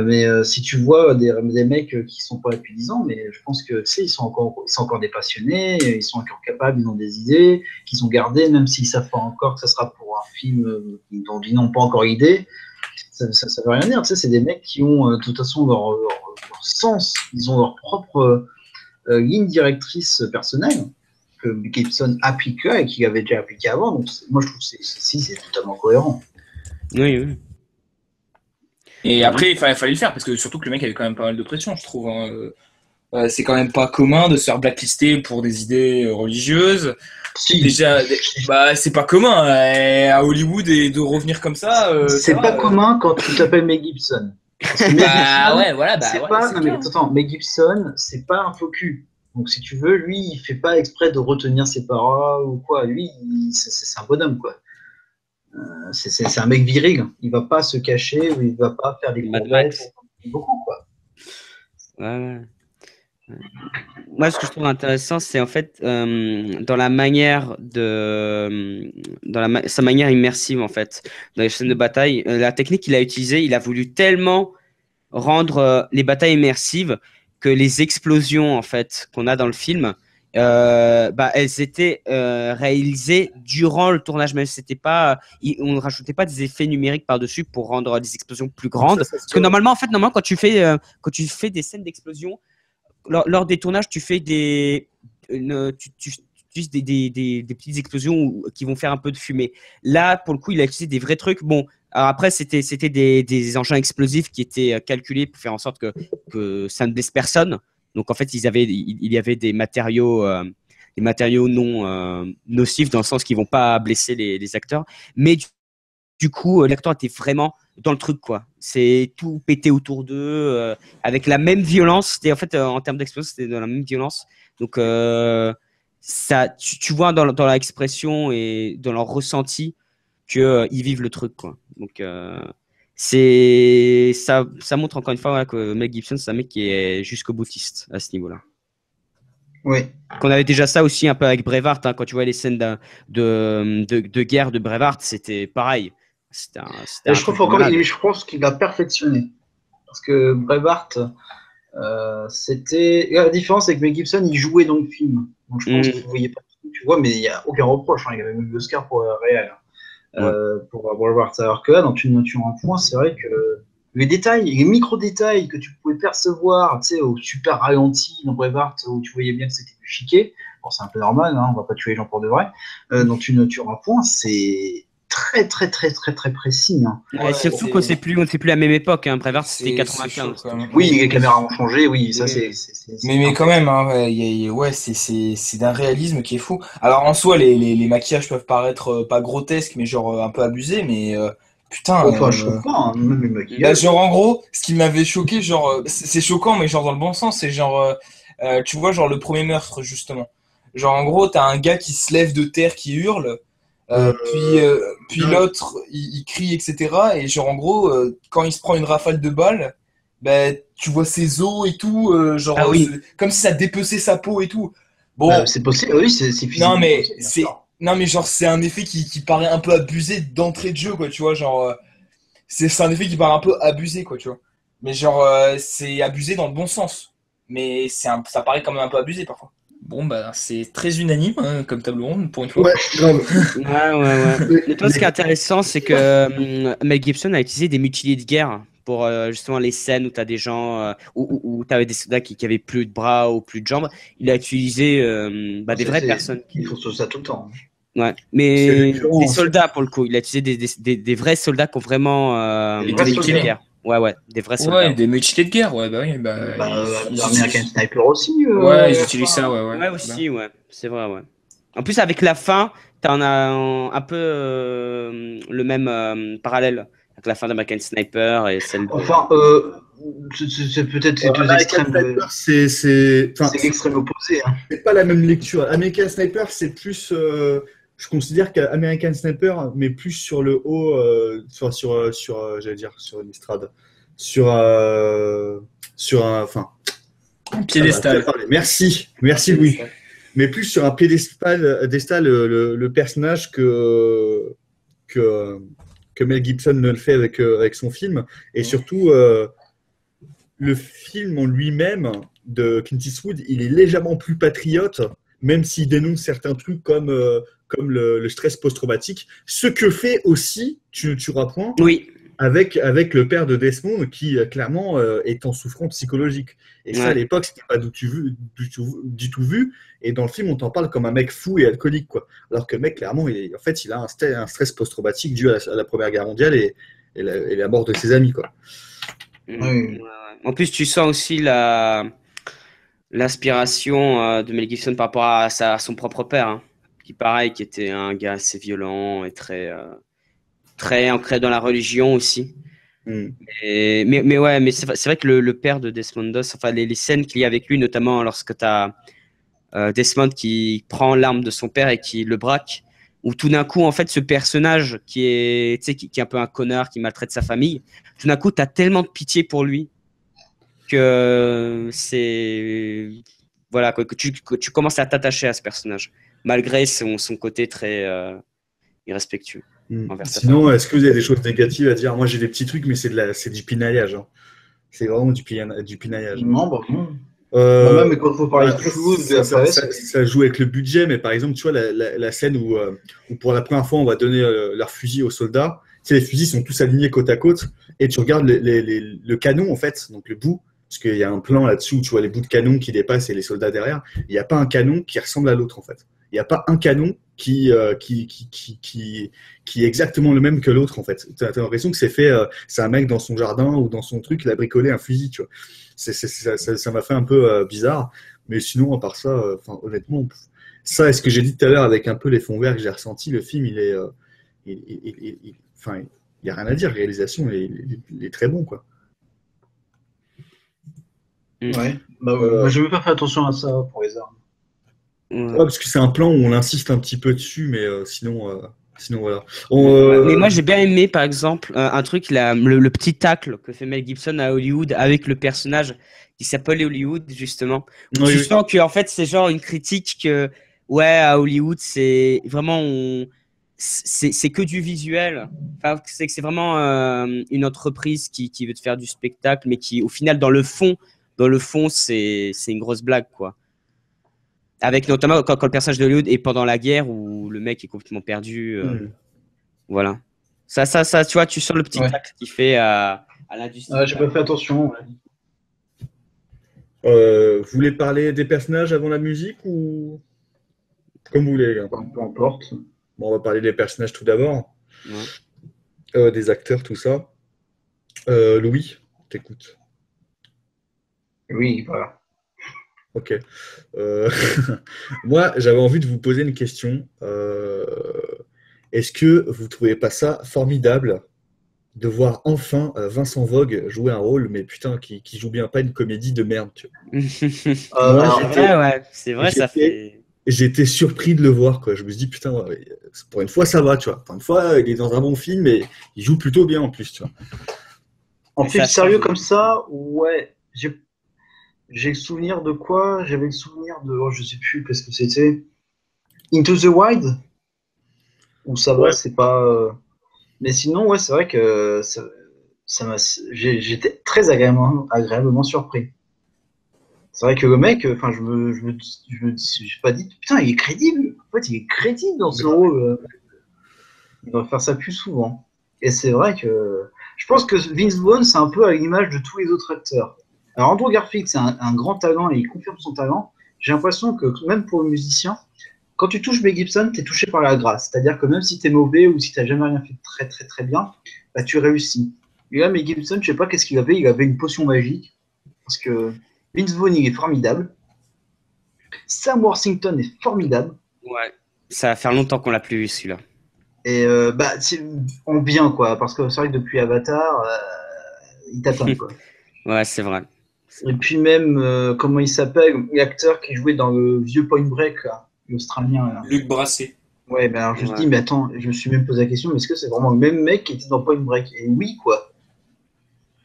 Mais si tu vois des mecs qui sont pas là depuis 10 ans, mais je pense que ils sont encore des passionnés, ils sont encore capables, ils ont des idées qu'ils ont gardées, même s'ils savent pas encore que ça sera pour un film dont ils n'ont pas encore idée. Ça veut rien dire. Tu sais, c'est des mecs qui ont de toute façon leur sens, ils ont leur propre ligne directrice personnelle que Gibson applique et qu'il avait déjà appliqué avant. Donc moi je trouve que c'est totalement cohérent. Oui. Et après il fallait le faire parce que surtout que le mec avait quand même pas mal de pression, je trouve. Hein. C'est quand même pas commun de se faire blacklister pour des idées religieuses. Si. Déjà, c'est pas commun à Hollywood et de revenir comme ça. C'est pas commun quand tu t'appelles Mel Gibson. Mel Gibson, c'est pas un faux cul. Donc si tu veux, lui, il fait pas exprès de retenir ses paroles ou quoi. Lui, c'est un bonhomme, quoi. C'est un mec viril. Il va pas se cacher ou il va pas faire des courbettes. Beaucoup, quoi. Ouais. Moi, ce que je trouve intéressant, c'est en fait dans la manière sa manière immersive en fait dans les scènes de bataille, la technique qu'il a utilisée, il a voulu tellement rendre les batailles immersives que les explosions en fait qu'on a dans le film, elles étaient réalisées durant le tournage, même c'était pas, on ne rajoutait pas des effets numériques par dessus pour rendre les explosions plus grandes. Parce que normalement quand tu fais des scènes d'explosion lors des tournages, tu fais des petites explosions qui vont faire un peu de fumée. Là, pour le coup, il a utilisé des vrais trucs. Bon, alors après, c'était des engins explosifs qui étaient calculés pour faire en sorte que ça ne blesse personne. Donc, en fait, il y avait des matériaux non nocifs dans le sens qu'ils ne vont pas blesser les acteurs. Mais du coup, l'acteur était vraiment dans le truc, quoi. C'est tout pété autour d'eux, avec la même violence. C'était en fait, en termes d'explosion, c'était de la même violence. Donc, tu vois dans leur expression et dans leur ressenti qu'ils vivent le truc, quoi. Donc, ça montre encore une fois que Mel Gibson, c'est un mec qui est jusqu'au boutiste à ce niveau-là. Oui. Qu'on avait déjà ça aussi un peu avec Braveheart, hein, quand tu vois les scènes de guerre de Braveheart, c'était pareil. Je pense qu'il a perfectionné. Parce que Braveheart, c'était. La différence avec Mel Gibson, il jouait dans le film. Donc je pense que vous ne voyez pas tout, tu vois, mais il n'y a aucun reproche. Hein. Il avait même l'Oscar pour réel. Pour Braveheart. Alors que là, dans Une nature en point, c'est vrai que les détails, les micro-détails que tu pouvais percevoir, tu sais, au super ralenti dans Braveheart, où tu voyais bien que c'était du chiquet. Bon, c'est un peu normal, hein, on va pas tuer les gens pour de vrai. Dans Une nature en point, c'est très précis. Hein. Surtout qu'on ne sait plus la même époque. Hein. Braveheart, c'était 95. Oui, les caméras ont changé, oui, ça c'est. Mais quand même, hein, c'est d'un réalisme qui est fou. Alors en soi, les maquillages peuvent paraître pas grotesques, mais genre un peu abusés, mais putain. Enfin, je trouve pas, hein, même les maquillages. Genre en gros, ce qui m'avait choqué, genre, c'est choquant, mais genre dans le bon sens, c'est genre, tu vois, genre le premier meurtre justement. Genre, en gros, t'as un gars qui se lève de terre, qui hurle, puis non. l'autre, il crie, etc. Et genre, en gros, quand il se prend une rafale de balles, ben, tu vois ses os et tout, genre, Ah oui. comme si ça dépeçait sa peau et tout. Bon, Bah, c'est possible, oui, c'est non, physiquement mais possible, bien c'est. sûr. Non, mais genre, c'est un effet qui paraît un peu abusé d'entrée de jeu, quoi, tu vois. Genre, c'est un effet qui paraît un peu abusé, quoi, tu vois. Mais genre, c'est abusé dans le bon sens. Mais ça paraît quand même un peu abusé parfois. Bon, bah, c'est très unanime hein, comme tableau ronde pour une fois. Ouais, grave. Ouais. Les- Mais toi, ce qui est les- intéressant, c'est que Mel Gibson a utilisé des mutilés de guerre pour justement les scènes où tu as des gens, où tu avais des soldats qui avaient plus de bras ou plus de jambes. Il a utilisé des vraies personnes Il faut ça tout le temps. Ouais, C'est mais récurrent, des hein. soldats pour le coup. Il a utilisé des vrais soldats qui ont vraiment Des Et vrais des mutilé de mutilés. guerre. Ouais, des vrais soldats. Ouais, des mutilés de guerre, ouais, bah oui, bah. American Sniper aussi. Ouais, ils utilisent ça, ouais. Ouais, aussi, ouais. C'est vrai, ouais. En plus, avec la fin, t'en as un peu le même parallèle avec la fin d'American Sniper et celle de... Enfin, c'est peut-être les deux American extrêmes. Sniper, enfin, C'est l'extrême opposé. Hein. c'est pas la même lecture. American Sniper, c'est plus. Je considère qu'American Sniper, mais plus sur le haut, j'allais dire, sur une estrade. Sur, sur un. Enfin. Piédestal. Merci Louis. Mais plus sur un piédestal le personnage que Mel Gibson ne le fait avec son film. Et surtout, le film en lui-même de Clint Eastwood, il est légèrement plus patriote, même s'il dénonce certains trucs comme le stress post-traumatique. Ce que fait aussi, tu ne tueras point, Oui, avec le père de Desmond qui clairement est en souffrance psychologique. Et ça, à ouais. l'époque, c'était pas du tout vu. Et dans le film, on t'en parle comme un mec fou et alcoolique, quoi. Alors que le mec, clairement, il a un stress post-traumatique dû à la Première Guerre mondiale et la mort de ses amis, quoi. Oui. Ouais. En plus, tu sens aussi l'inspiration de Mel Gibson par rapport à son propre père, hein, qui était un gars assez violent et très ancré dans la religion aussi. Mm. Mais ouais, mais c'est vrai que le père de Desmond Doss, enfin les scènes qu'il y a avec lui, notamment lorsque tu as Desmond qui prend l'arme de son père et qui le braque, où tout d'un coup, en fait, ce personnage qui est, tu sais, qui est un peu un connard, qui maltraite sa famille, tout d'un coup, tu as tellement de pitié pour lui que c'est. Voilà, que tu commences à t'attacher à ce personnage, malgré son côté très irrespectueux envers sa famille. Sinon, est-ce que vous avez des choses négatives à dire? Moi, j'ai des petits trucs, mais c'est du pinaillage, hein. C'est vraiment du pinaillage. Non, bah non. Euh, Même quand il faut parler de après, choses, de la ça joue avec le budget, mais par exemple, tu vois, la scène où pour la première fois, on va donner leurs fusils aux soldats. Tu sais, les fusils sont tous alignés côte à côte, et tu regardes le canon, en fait, donc le bout, parce qu'il y a un plan là-dessous où tu vois les bouts de canon qui dépassent et les soldats derrière. Il n'y a pas un canon qui ressemble à l'autre, en fait. Il n'y a pas un canon qui est exactement le même que l'autre, en fait. Tu as l'impression que c'est un mec dans son jardin ou dans son truc, il a bricolé un fusil, tu vois. Ça m'a fait un peu bizarre, mais sinon, à part ça, honnêtement, ça, est ce que j'ai dit tout à l'heure avec un peu les fonds verts que j'ai ressenti, le film, il n'y a rien à dire, la réalisation, il est très bon, quoi. Ouais. Moi, je n'ai pas fait attention à ça pour les armes. Ouais, parce que c'est un plan où on insiste un petit peu dessus, mais sinon, voilà. Mais moi, j'ai bien aimé, par exemple, un truc, le petit tacle que fait Mel Gibson à Hollywood avec le personnage qui s'appelle Hollywood, justement. Où Oui, tu oui. sens que, en fait, c'est genre une critique que, ouais, à Hollywood, c'est vraiment, c'est que du visuel. Enfin, c'est vraiment une entreprise qui veut te faire du spectacle, mais qui, au final, dans le fond, c'est une grosse blague, quoi. Avec notamment quand le personnage de Hollywood est pendant la guerre où le mec est complètement perdu. Voilà. Ça, tu vois, tu sens le petit tacle qu'il fait à l'industrie. J'ai pas fait attention. Vous voulez parler des personnages avant la musique ou comme vous voulez, les gars. Peu importe. Bon, on va parler des personnages tout d'abord. Ouais. Des acteurs, tout ça. Louis, t'écoutes. Oui, voilà. Ok. Moi, j'avais envie de vous poser une question. Est-ce que vous ne trouvez pas ça formidable de voir enfin Vincent Vogue jouer un rôle, mais putain, qui joue bien pas une comédie de merde, tu vois. Ouais, c'est vrai, ça fait. j'étais surpris de le voir, quoi. Je me suis dit, putain, ouais, pour une fois, ça va, tu vois. Pour une fois, il est dans un bon film et il joue plutôt bien en plus, tu vois. En Mais film ça sérieux change. comme ça, ouais. J'ai le souvenir de quoi? J'avais le souvenir de. Oh, je sais plus, qu'est-ce que c'était? Into the Wild? Ou ça va, Ouais. c'est pas. Mais sinon, ouais, c'est vrai que j'étais très agréablement surpris. C'est vrai que le mec, enfin, j'ai pas dit, putain, il est crédible. En fait, il est crédible dans ce rôle. Il doit faire ça plus souvent. Et c'est vrai que je pense que Vince Vaughn, c'est un peu à l'image de tous les autres acteurs. Alors, Andrew Garfield, c'est un grand talent et il confirme son talent. J'ai l'impression que même pour le musicien, quand tu touches Mel Gibson, tu es touché par la grâce. C'est-à-dire que même si tu es mauvais ou si tu n'as jamais rien fait de très très très bien, bah, tu réussis. Et là, Mel Gibson, je sais pas qu'est-ce qu'il avait. Il avait une potion magique. Parce que Vince Vaughn, il est formidable. Sam Worthington est formidable. Ouais. Ça va faire longtemps qu'on l'a plus vu celui-là. Et bah, c'est en bien, quoi. Parce que c'est vrai que depuis Avatar, il t'attend, quoi. Ouais, c'est vrai. Et puis même, comment il s'appelle, l'acteur qui jouait dans le vieux Point Break, là, l'Australien. Là. Luc Brassé. Ouais, ben alors je me Ouais. dis, mais attends, je me suis même posé la question, mais est-ce que c'est vraiment le même mec qui était dans Point Break? Et oui, quoi.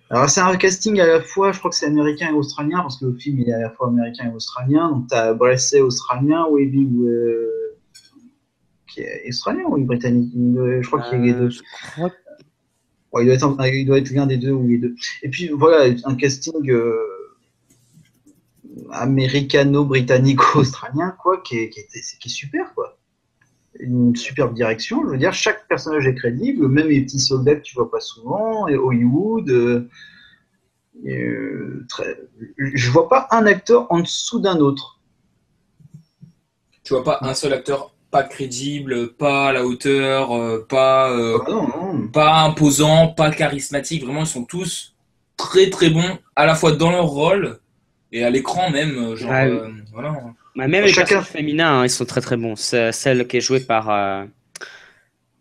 Alors c'est un casting à la fois, je crois que c'est américain et australien, parce que le film il est à la fois américain et australien. Donc t'as Brassey australien, Wavy qui est australien ou britannique? Je crois qu'il y a les deux. Je crois. Ouais, il doit être l'un des deux ou les deux. Et puis voilà, un casting américano-britannico-australien, quoi, qui est super, quoi. Une superbe direction, je veux dire, chaque personnage est crédible, même les petits soldats que tu vois pas souvent, et Hollywood. Je vois pas un acteur en dessous d'un autre. Tu vois pas un seul acteur pas crédible, pas à la hauteur, Non. pas imposant, pas charismatique. Vraiment, ils sont tous très très bons, à la fois dans leur rôle et à l'écran même. Genre, Ouais. voilà. Ouais, même les Chacun. personnages féminins, hein, ils sont très très bons. Celle qui est jouée par.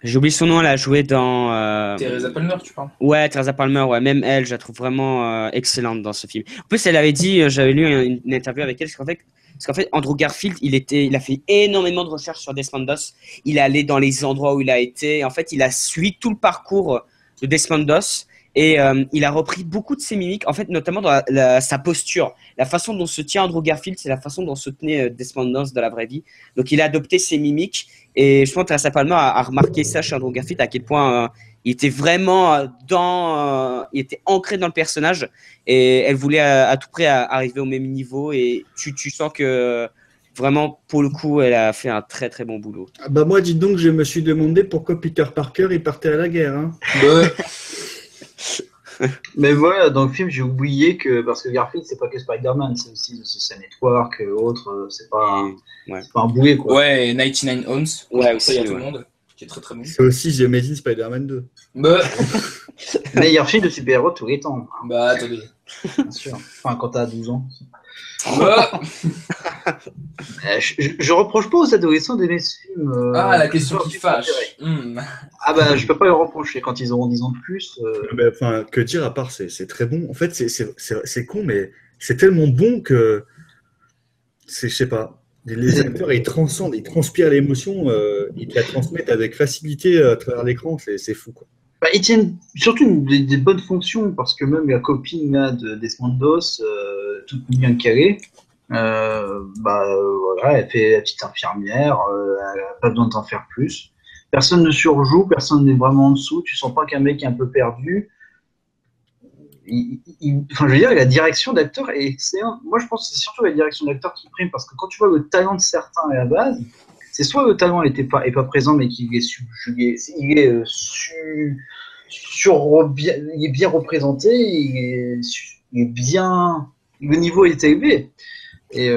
J'ai oublié son nom, elle a joué dans. Teresa Palmer, tu parles? Ouais, Teresa Palmer, ouais, même elle, je la trouve vraiment excellente dans ce film. En plus, elle avait dit, j'avais lu une interview avec elle, parce qu'en fait, Andrew Garfield, il a fait énormément de recherches sur Desmond Doss. Il est allé dans les endroits où il a été. En fait, il a suivi tout le parcours de Desmond Doss et il a repris beaucoup de ses mimiques, en fait, notamment dans sa posture. La façon dont se tient Andrew Garfield, c'est la façon dont se tenait Desmond Doss dans la vraie vie. Donc, il a adopté ses mimiques et je pense que Teresa Palmer a remarqué ça chez Andrew Garfield, à quel point il était vraiment il était ancré dans le personnage et elle voulait à tout prix arriver au même niveau et tu sens que vraiment pour le coup elle a fait un très très bon boulot. Ah bah moi, dites donc, je me suis demandé pourquoi Peter Parker il partait à la guerre. Hein. Mais voilà, dans le film, j'ai oublié que, parce que Garfield, c'est pas que Spider-Man, c'est aussi The Social Network, autre, c'est pas un boulet, quoi. Ouais, 99 Homes. Ouais, Ça, il y a aussi, tout ouais. le monde, qui est très très bon. C'est aussi The Amazing Spider-Man 2. Bah, Meilleur film de super-héros de tous les temps, hein, bah attendez. bien sûr. Enfin, quand t'as 12 ans. Bah, Je reproche pas aux adolescents d'aimer ce film. la question leur qui film fâche. préféré. Ah bah, je peux pas le reprocher quand ils auront 10 ans de plus. Bah, enfin, que dire à part, c'est très bon. En fait, c'est con, mais c'est tellement bon que je sais pas. Les acteurs, ils transcendent, ils transpirent l'émotion, ils te la transmettent avec facilité à travers l'écran. C'est fou, quoi. Bah, ils tiennent surtout des bonnes fonctions, parce que même la copine là, de Desmond Doss, toute bien calée, voilà, elle fait la petite infirmière, elle n'a pas besoin d'en faire plus. Personne ne surjoue, personne n'est vraiment en dessous, tu sens pas qu'un mec est un peu perdu. Enfin, je veux dire, la direction d'acteur est excellente. Moi, je pense que c'est surtout la direction d'acteur qui prime, parce que quand tu vois le talent de certains à la base, c'est soit le talent n'est pas présent, mais qu'il est subjugué, il est il est bien représenté, il est bien, le niveau est élevé, et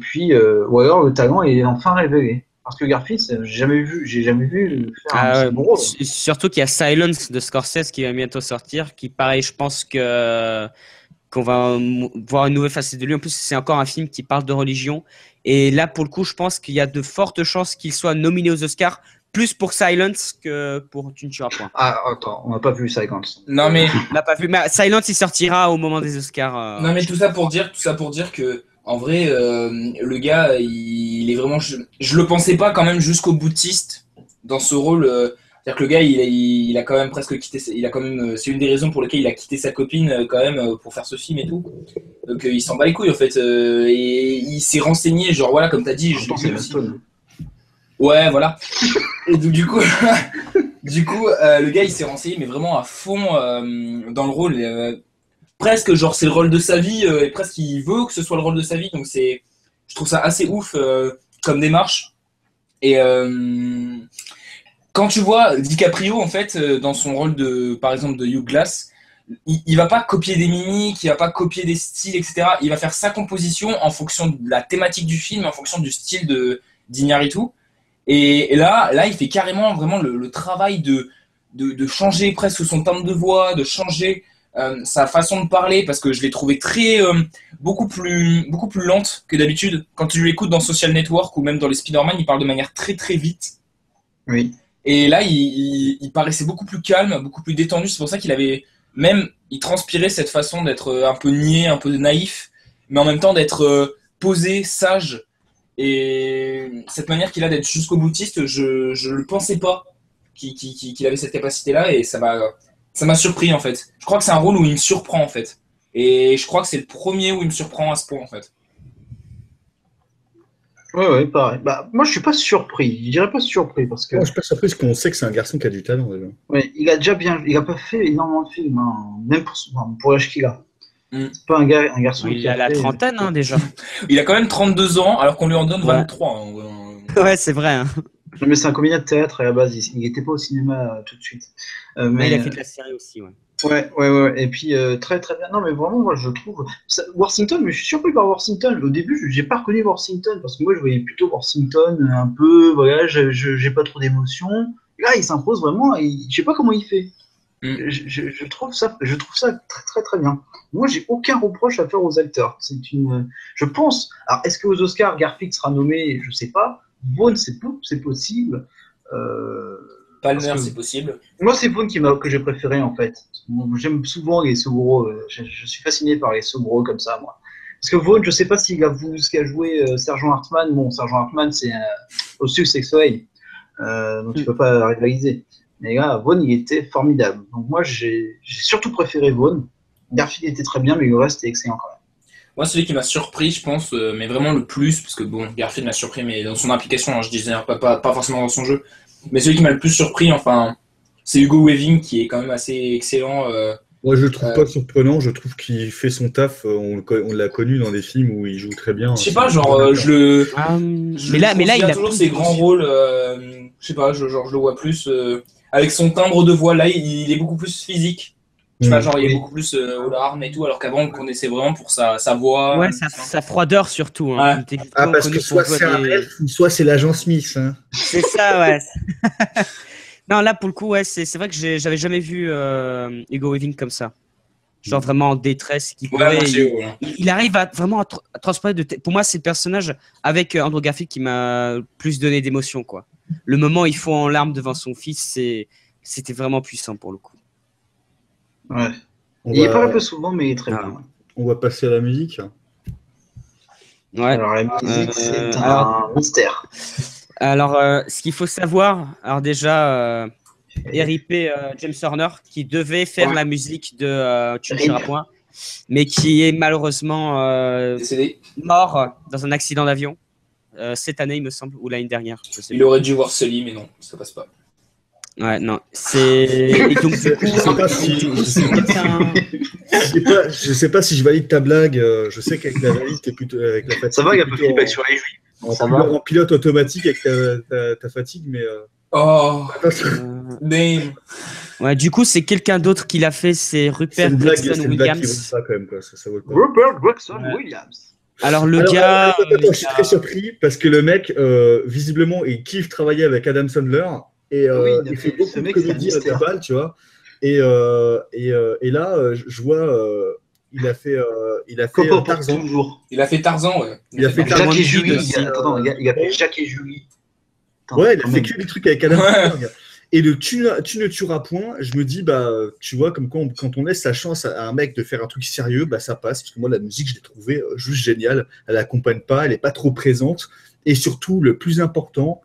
puis ou alors le talent est enfin révélé. Parce que Garfield, j'ai jamais vu faire un si bon rôle. Surtout qu'il y a Silence de Scorsese qui va bientôt sortir, qui pareil, je pense qu'on va voir une nouvelle facette de lui. En plus, c'est encore un film qui parle de religion. Et là, pour le coup, je pense qu'il y a de fortes chances qu'il soit nominé aux Oscars, plus pour Silence que pour Tu ne tueras point. Ah, attends, on n'a pas vu Silence. Non mais, On l'a pas vu. Mais Silence, il sortira au moment des Oscars. non mais tout ça pour dire que En vrai, le gars, il est vraiment. Je le pensais pas quand même jusqu'au boutiste dans ce rôle. C'est-à-dire que le gars, il a quand même presque quitté. Il a quand même. C'est une des raisons pour lesquelles il a quitté sa copine quand même pour faire ce film et tout. Donc il s'en bat les couilles en fait. Et il s'est renseigné, genre voilà, comme t'as dit. Pourtant, c'est la Stone. Ouais, voilà. Et donc, du coup, le gars, il s'est renseigné, mais vraiment à fond dans le rôle. Presque, genre, c'est le rôle de sa vie, et presque, il veut que ce soit le rôle de sa vie. Donc, je trouve ça assez ouf comme démarche. Et quand tu vois DiCaprio, en fait, dans son rôle par exemple, de Hugh Glass, il va pas copier des mimiques, il va pas copier des styles, etc. Il va faire sa composition en fonction de la thématique du film, en fonction du style d'Iñárritu. Et là, il fait carrément vraiment le travail de changer presque son timbre de voix, de changer sa façon de parler, parce que je l'ai trouvé beaucoup plus lente que d'habitude. Quand tu l'écoutes dans Social Network ou même dans les Spider-Man, il parle de manière très très vite. Oui. Et là, il paraissait beaucoup plus calme, beaucoup plus détendu. C'est pour ça il transpirait cette façon d'être un peu niais, un peu naïf, mais en même temps d'être posé, sage. Et cette manière qu'il a d'être jusqu'au boutiste, je le pensais pas qu'il avait cette capacité-là, et ça m'a surpris en fait. Je crois que c'est un rôle où il me surprend en fait. Et je crois que c'est le premier où il me surprend à ce point en fait. Ouais, pareil. Bah, moi, je suis pas surpris. Je dirais pas surpris parce que. Moi, je suis pas surpris parce qu'on sait que c'est un garçon qui a du talent déjà. Ouais, il a pas fait énormément de films, hein, même pour l'âge qu'il a. Mm. C'est pas un garçon Il qui a a la fait- trentaine hein, déjà. Il a quand même 32 ans alors qu'on lui en donne Ouais. 23. Ouais, c'est vrai. Hein. Non, mais c'est un comédien de théâtre à la base. Il était pas au cinéma tout de suite. Mais il a fait de la série aussi. Ouais. Ouais. Et puis très très bien. Non, mais vraiment, moi je trouve Worthington. Mais je suis surpris par Worthington. Au début, j'ai pas reconnu Worthington parce que moi je voyais plutôt Worthington un peu. Voilà, j'ai pas trop d'émotion. Là, il s'impose vraiment. Je sais pas comment il fait. Je trouve ça très très très bien. Moi, j'ai aucun reproche à faire aux acteurs. Je pense. Alors, est-ce qu'aux Oscars, Garfield sera nommé? Je sais pas. Vaughn, c'est possible. Palmer, que- c'est possible. Moi, c'est Vaughn que j'ai préféré en fait. J'aime souvent les soubreaux. Je suis fasciné par les soubreaux comme ça, moi. Parce que Vaughn, je sais pas s'il a voulu ce qu'a joué Sergent Hartman. Bon, Sergent Hartman, c'est au succès soleil, donc tu peux pas rivaliser. Mais là, Vaughn, il était formidable. Donc moi, j'ai surtout préféré Vaughn. Garfield était très bien, mais le reste était excellent quand même. Moi, celui qui m'a surpris, je pense, mais vraiment le plus, parce que bon, Garfield m'a surpris, mais dans son implication, hein, je disais, hein, pas forcément dans son jeu, mais celui qui m'a le plus surpris, enfin, c'est Hugo Weaving, qui est quand même assez excellent. Moi, je le trouve pas surprenant. Je trouve qu'il fait son taf. On l'a connu dans des films où il joue très bien. Je sais pas, genre, Mais là, il a toujours ses grands rôles. Je sais pas, je le vois plus avec son timbre de voix. Là, il est beaucoup plus physique. Je sais pas, genre, il est beaucoup plus aux larmes et tout, alors qu'avant, on le connaissait vraiment pour sa voix. Ouais, sa froideur surtout. Hein. Ouais. Parce que soit c'est un elfe, soit c'est l'agent Smith. Hein. C'est ça, ouais. Non, là, pour le coup, ouais, c'est vrai que j'avais jamais vu Hugo Weaving comme ça. Genre vraiment en détresse. Il arrive vraiment à transporter. Pour moi, c'est le personnage avec Andrew Garfield qui m'a plus donné d'émotion, quoi. Le moment où il faut en larmes devant son fils, c'était vraiment puissant pour le coup. Ouais. Il est pas un peu souvent, mais il est très bien. Ouais. On va passer à la musique. Ouais. Alors la musique, c'est un mystère. Alors, ce qu'il faut savoir, alors déjà, RIP James Horner, qui devait faire la musique de Tu ne diras point, mais qui est malheureusement mort dans un accident d'avion cette année, il me semble, ou l'année dernière. Il aurait dû voir Sully, mais non, ça passe pas. Ouais, non, et donc, du coup, je sais pas si je valide ta blague. Je sais qu'avec la valide, t'es plutôt avec la fatigue. Ça va, il y a pas Philippe sur les joues. En pilote automatique avec ta fatigue, mais. Oh, name. Ouais, du coup, c'est quelqu'un d'autre qui l'a fait, c'est Rupert Gregson Williams. Rupert Gregson Williams. Alors, gars. Je suis très surpris parce que le mec, visiblement, il kiffe travailler avec Adam Sandler. Et il fait beaucoup de comédies à la balle, tu vois. Et là, je vois, il a fait Tarzan. Il a fait Tarzan, ouais. Il a fait Jacques et Julie. Attends, il a fait Jacques et Julie. Ouais, il a fait que des trucs avec Adam Sandler. Et le tu ne tueras point, je me dis, bah, tu vois, comme quand on laisse sa chance à un mec de faire un truc sérieux, bah, ça passe. Parce que moi, la musique, je l'ai trouvée juste géniale. Elle accompagne pas, elle n'est pas trop présente. Et surtout, le plus important,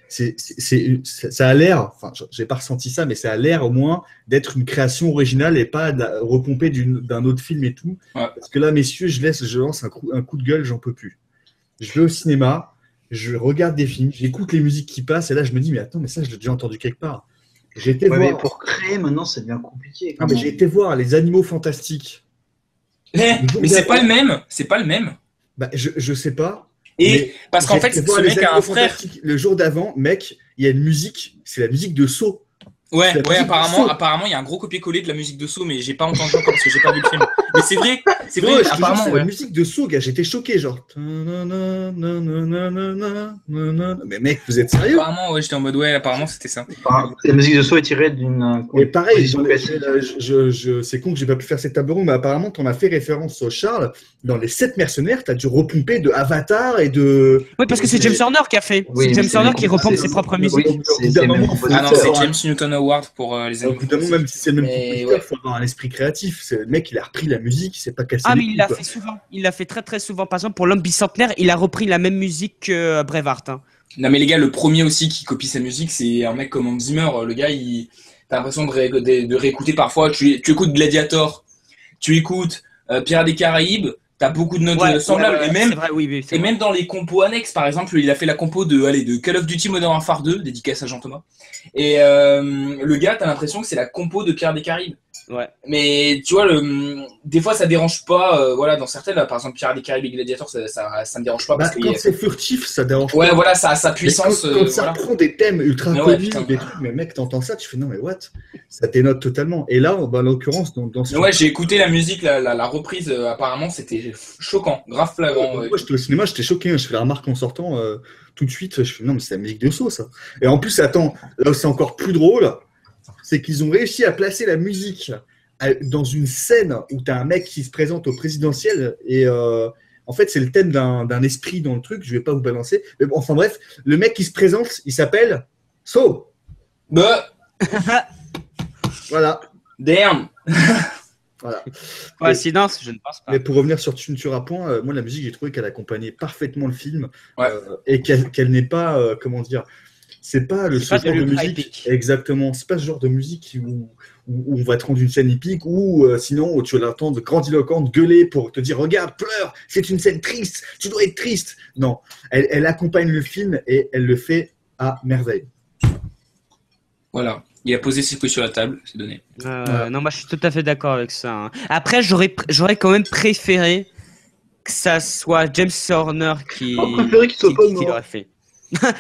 ça a l'air, enfin, j'ai pas ressenti ça, mais ça a l'air au moins d'être une création originale et pas repompée d'un autre film et tout. Ouais. Parce que là, messieurs, je lance un coup de gueule, j'en peux plus. Je vais au cinéma, je regarde des films, j'écoute les musiques qui passent, et là, je me dis, mais attends, mais ça, je l'ai déjà entendu quelque part. J'ai été Ouais, voir. mais pour créer, maintenant, c'est bien compliqué. Non, mais j'ai été voir Les Animaux Fantastiques. Mais c'est pas le même. C'est pas le même. Bah, je sais pas. Et parce qu'en fait, J'ai été voir ce Les mec a un Animaux frère. Fantastiques le jour d'avant, mec, il y a une musique, c'est la musique de Saw. Ouais, C'est la musique de Saw. apparemment, il y a un gros copier-coller de la musique de Saw, mais j'ai pas entendu encore parce que j'ai pas vu le film. Mais c'est vrai, Ouais, je te jure, apparemment, c'est ouais. la musique de Saw, gars, j'étais choqué, genre. Mais mec, vous êtes sérieux? Apparemment, ouais, j'étais en mode, ouais, apparemment, c'était ça. Enfin, la musique de Saw est tirée d'une. Et pareil, composition classique. c'est con que j'ai pas pu faire cette table ronde, mais apparemment, t'en as fait référence au Charles. Dans les 7 mercenaires, t'as dû repomper de Avatar et de. Oui, parce que c'est James Horner qui a fait. Oui, c'est James mais Horner c'est- qui repompe c'est- ses propres oui, musiques. c'est- Au bout d'un c'est moment, même faut- Ah non, c'est Ouais. James Newton Award pour les Au animaux. bout d'un moment, même si c'est le même Mais compositeur, ouais. faut avoir un esprit créatif. Le mec, il a repris la musique, il s'est pas cassé Ah, les mais il couilles, l'a quoi. fait souvent. Il l'a fait très très souvent. Par exemple, pour l'homme bicentenaire, il a repris la même musique que Braveheart. Hein. Non, mais les gars, le premier aussi qui copie sa musique, c'est un mec comme Hans Zimmer. Le gars, t'as l'impression de réécouter parfois. Tu écoutes Gladiator, tu écoutes Pirates des Caraïbes, t'as beaucoup de notes semblables. ouais, Et même, c'est vrai, oui, c'est Et vrai. même dans les compos annexes, par exemple, il a fait la compo de Call of Duty Modern Warfare 2, dédicace à Jean Thomas. Et le gars, t'as l'impression que c'est la compo de Pirates des Caraïbes. Ouais. Mais tu vois, des fois, ça dérange pas. Voilà, dans certaines, là, par exemple, Pirates des Caraïbes et Gladiator, ça me dérange pas Bah, parce que quand c'est furtif, ça dérange ouais, pas. voilà, ça a sa Mais puissance. quand ça voilà. prend des thèmes ultra Mais ouais, connus, putain. des trucs, mais mec, t'entends ça, tu fais non, mais what? Ça dénote totalement. Et là, bah, en l'occurrence, dans ce Mais ouais, j'ai écouté la musique, la reprise. Apparemment, c'était choquant, grave flagrant. Moi, j'étais au cinéma, j'étais choqué. Hein. Je fais la remarque en sortant tout de suite. Je fais non, mais c'est la musique de Saw, ça. Et en plus, attends, là où c'est encore plus drôle, c'est qu'ils ont réussi à placer la musique dans une scène où tu as un mec qui se présente au présidentiel. Et en fait, c'est le thème d'un esprit dans le truc. Je vais pas vous balancer. Mais bon, enfin bref, le mec qui se présente, il s'appelle Saw. Bah, Voilà. damn. Voilà. Coïncidence, je ne pense pas. Mais pour revenir sur Tu ne tueras point, moi la musique j'ai trouvé qu'elle accompagnait parfaitement le film Ouais. et qu'elle n'est pas comment dire, c'est pas C'est ce pas genre de de l'ultra musique épique. exactement, c'est pas ce genre de musique où on va te rendre une scène épique ou sinon tu vas l'entendre grandiloquente gueuler pour te dire regarde pleure, c'est une scène triste, tu dois être triste. Non, elle accompagne le film et elle le fait à merveille. Voilà. Il a posé ses couilles sur la table, c'est donné. Voilà. Non, moi je suis tout à fait d'accord avec ça. Hein. Après, j'aurais quand même préféré que ça soit James Horner qui J'aurais préféré qu'il soit pas qui mort. l'aurait fait.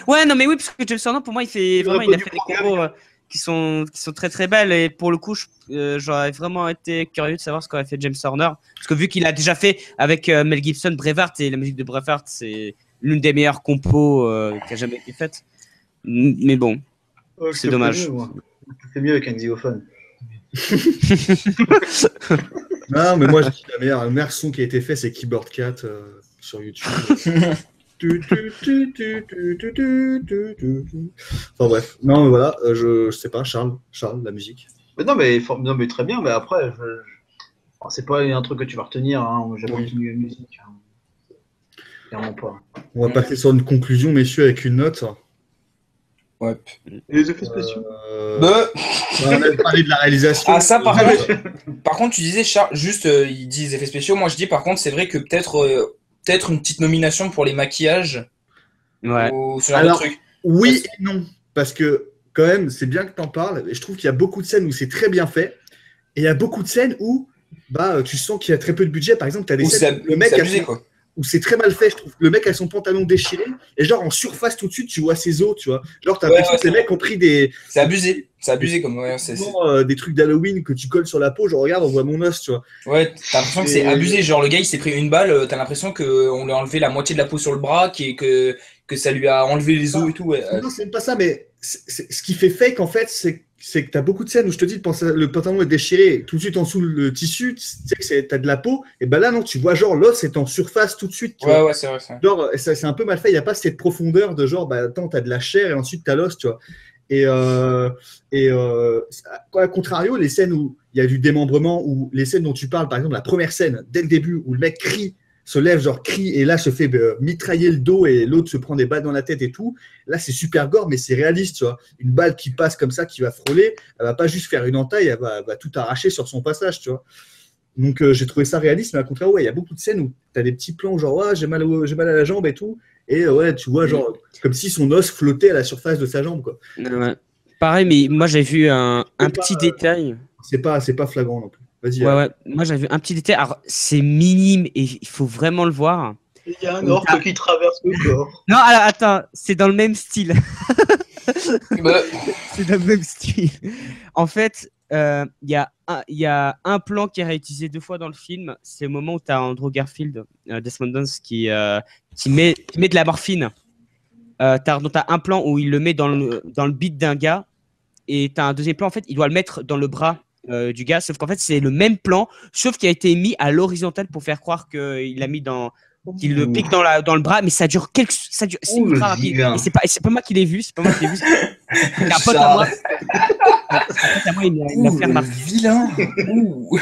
Ouais, non, mais oui, parce que James Horner, pour moi, il aurait a pas dû fait des prendre combos qui sont très très belles. Et pour le coup, j'aurais vraiment été curieux de savoir ce qu'aurait fait James Horner. Parce que vu qu'il a déjà fait avec Mel Gibson, Braveheart, et la musique de Braveheart, c'est l'une des meilleures compos qui a jamais été faite. Mais bon, Ouais, je c'est te dommage. fais mieux, moi. Je te fais mieux avec un xylophone. Non, mais moi, je dis le meilleur son qui a été fait, c'est Keyboard Cat sur YouTube. Enfin bref, non, mais voilà, je sais pas, Charles, la musique. Mais non, mais très bien, mais après, bon, c'est pas un truc que tu vas retenir. Hein. Moi, j'ai pas retenu la musique. Hein. Clairement pas. On va passer sur une conclusion, messieurs, avec une note. Ouais. Et les effets spéciaux Bah, On a parlé de la réalisation. ah, ça, par contre, tu disais, Charles, juste, ils disent effets spéciaux. Moi, je dis, par contre, c'est vrai que peut-être une petite nomination pour les maquillages Ouais. ou ce genre Alors, de truc. Oui et non, parce que quand même, c'est bien que tu en parles. Et je trouve qu'il y a beaucoup de scènes où c'est très bien fait, et il y a beaucoup de scènes où bah, tu sens qu'il y a très peu de budget. Par exemple, tu as des Ou scènes où le mec c'est a abusé, son- quoi. où c'est très mal fait, je trouve. Le mec a son pantalon déchiré, et genre en surface tout de suite, tu vois ses os, tu vois. Genre, t'as Ouais, l'impression que les c'est mecs ont pris des, C'est abusé. C'est abusé, comme, ouais, des trucs d'Halloween que tu colles sur la peau, genre regarde, on voit mon os, tu vois. ouais, t'as l'impression que c'est abusé. Genre, le gars, il s'est pris une balle, t'as l'impression qu'on lui a enlevé la moitié de la peau sur le bras, que ça lui a enlevé les os et tout, ouais. Non, c'est même pas ça, mais ce qui fait fake, en fait, c'est que tu as beaucoup de scènes où je te dis, le pantalon est déchiré, tout de suite en dessous le tissu, tu sais que tu as de la peau, et ben là, non, tu vois, genre, l'os est en surface tout de suite. Tu vois. Ouais, c'est vrai, ça. Genre, c'est un peu mal fait, il n'y a pas cette profondeur de genre, bah attends, tu as de la chair et ensuite tu as l'os, tu vois. Et, à contrario, les scènes où il y a du démembrement, ou les scènes dont tu parles, par exemple, la première scène, dès le début, où le mec crie, se lève, genre crie, et là se fait mitrailler le dos, et l'autre se prend des balles dans la tête et tout. Là, c'est super gore, mais c'est réaliste, tu vois. Une balle qui passe comme ça, qui va frôler, elle va pas juste faire une entaille, elle va tout arracher sur son passage, tu vois. Donc, j'ai trouvé ça réaliste, mais à contraire, ouais, il y a beaucoup de scènes où tu as des petits plans, genre, ouais, j'ai mal à la jambe et tout, et ouais, tu vois, genre, comme si son os flottait à la surface de sa jambe, quoi. Ouais. Pareil, mais moi j'ai vu un petit détail. C'est pas flagrant non plus. Vas-y. Ouais, ouais. Moi j'ai vu un petit détail. Alors, c'est minime et il faut vraiment le voir. Il y a un orque qui traverse le corps. Non, alors, attends, c'est dans le même style. Bah, C'est dans le même style. En fait, il y a un plan qui est réutilisé 2 fois dans le film. C'est le moment où tu as Andrew Garfield, Desmond Doss, qui met de la morphine. T'as un plan où il le met dans le bide d'un gars. Et tu as un deuxième plan, en fait, il doit le mettre dans le bras du gars. Sauf qu'en fait, c'est le même plan, sauf qu'il a été mis à l'horizontale pour faire croire qu'il l'a mis qu'il le pique dans le bras, mais ça dure c'est ultra rapide. Et c'est pas moi qui l'ai vu, c'est un pote à moi. Il a fait remarquer. Vilain. Ouh.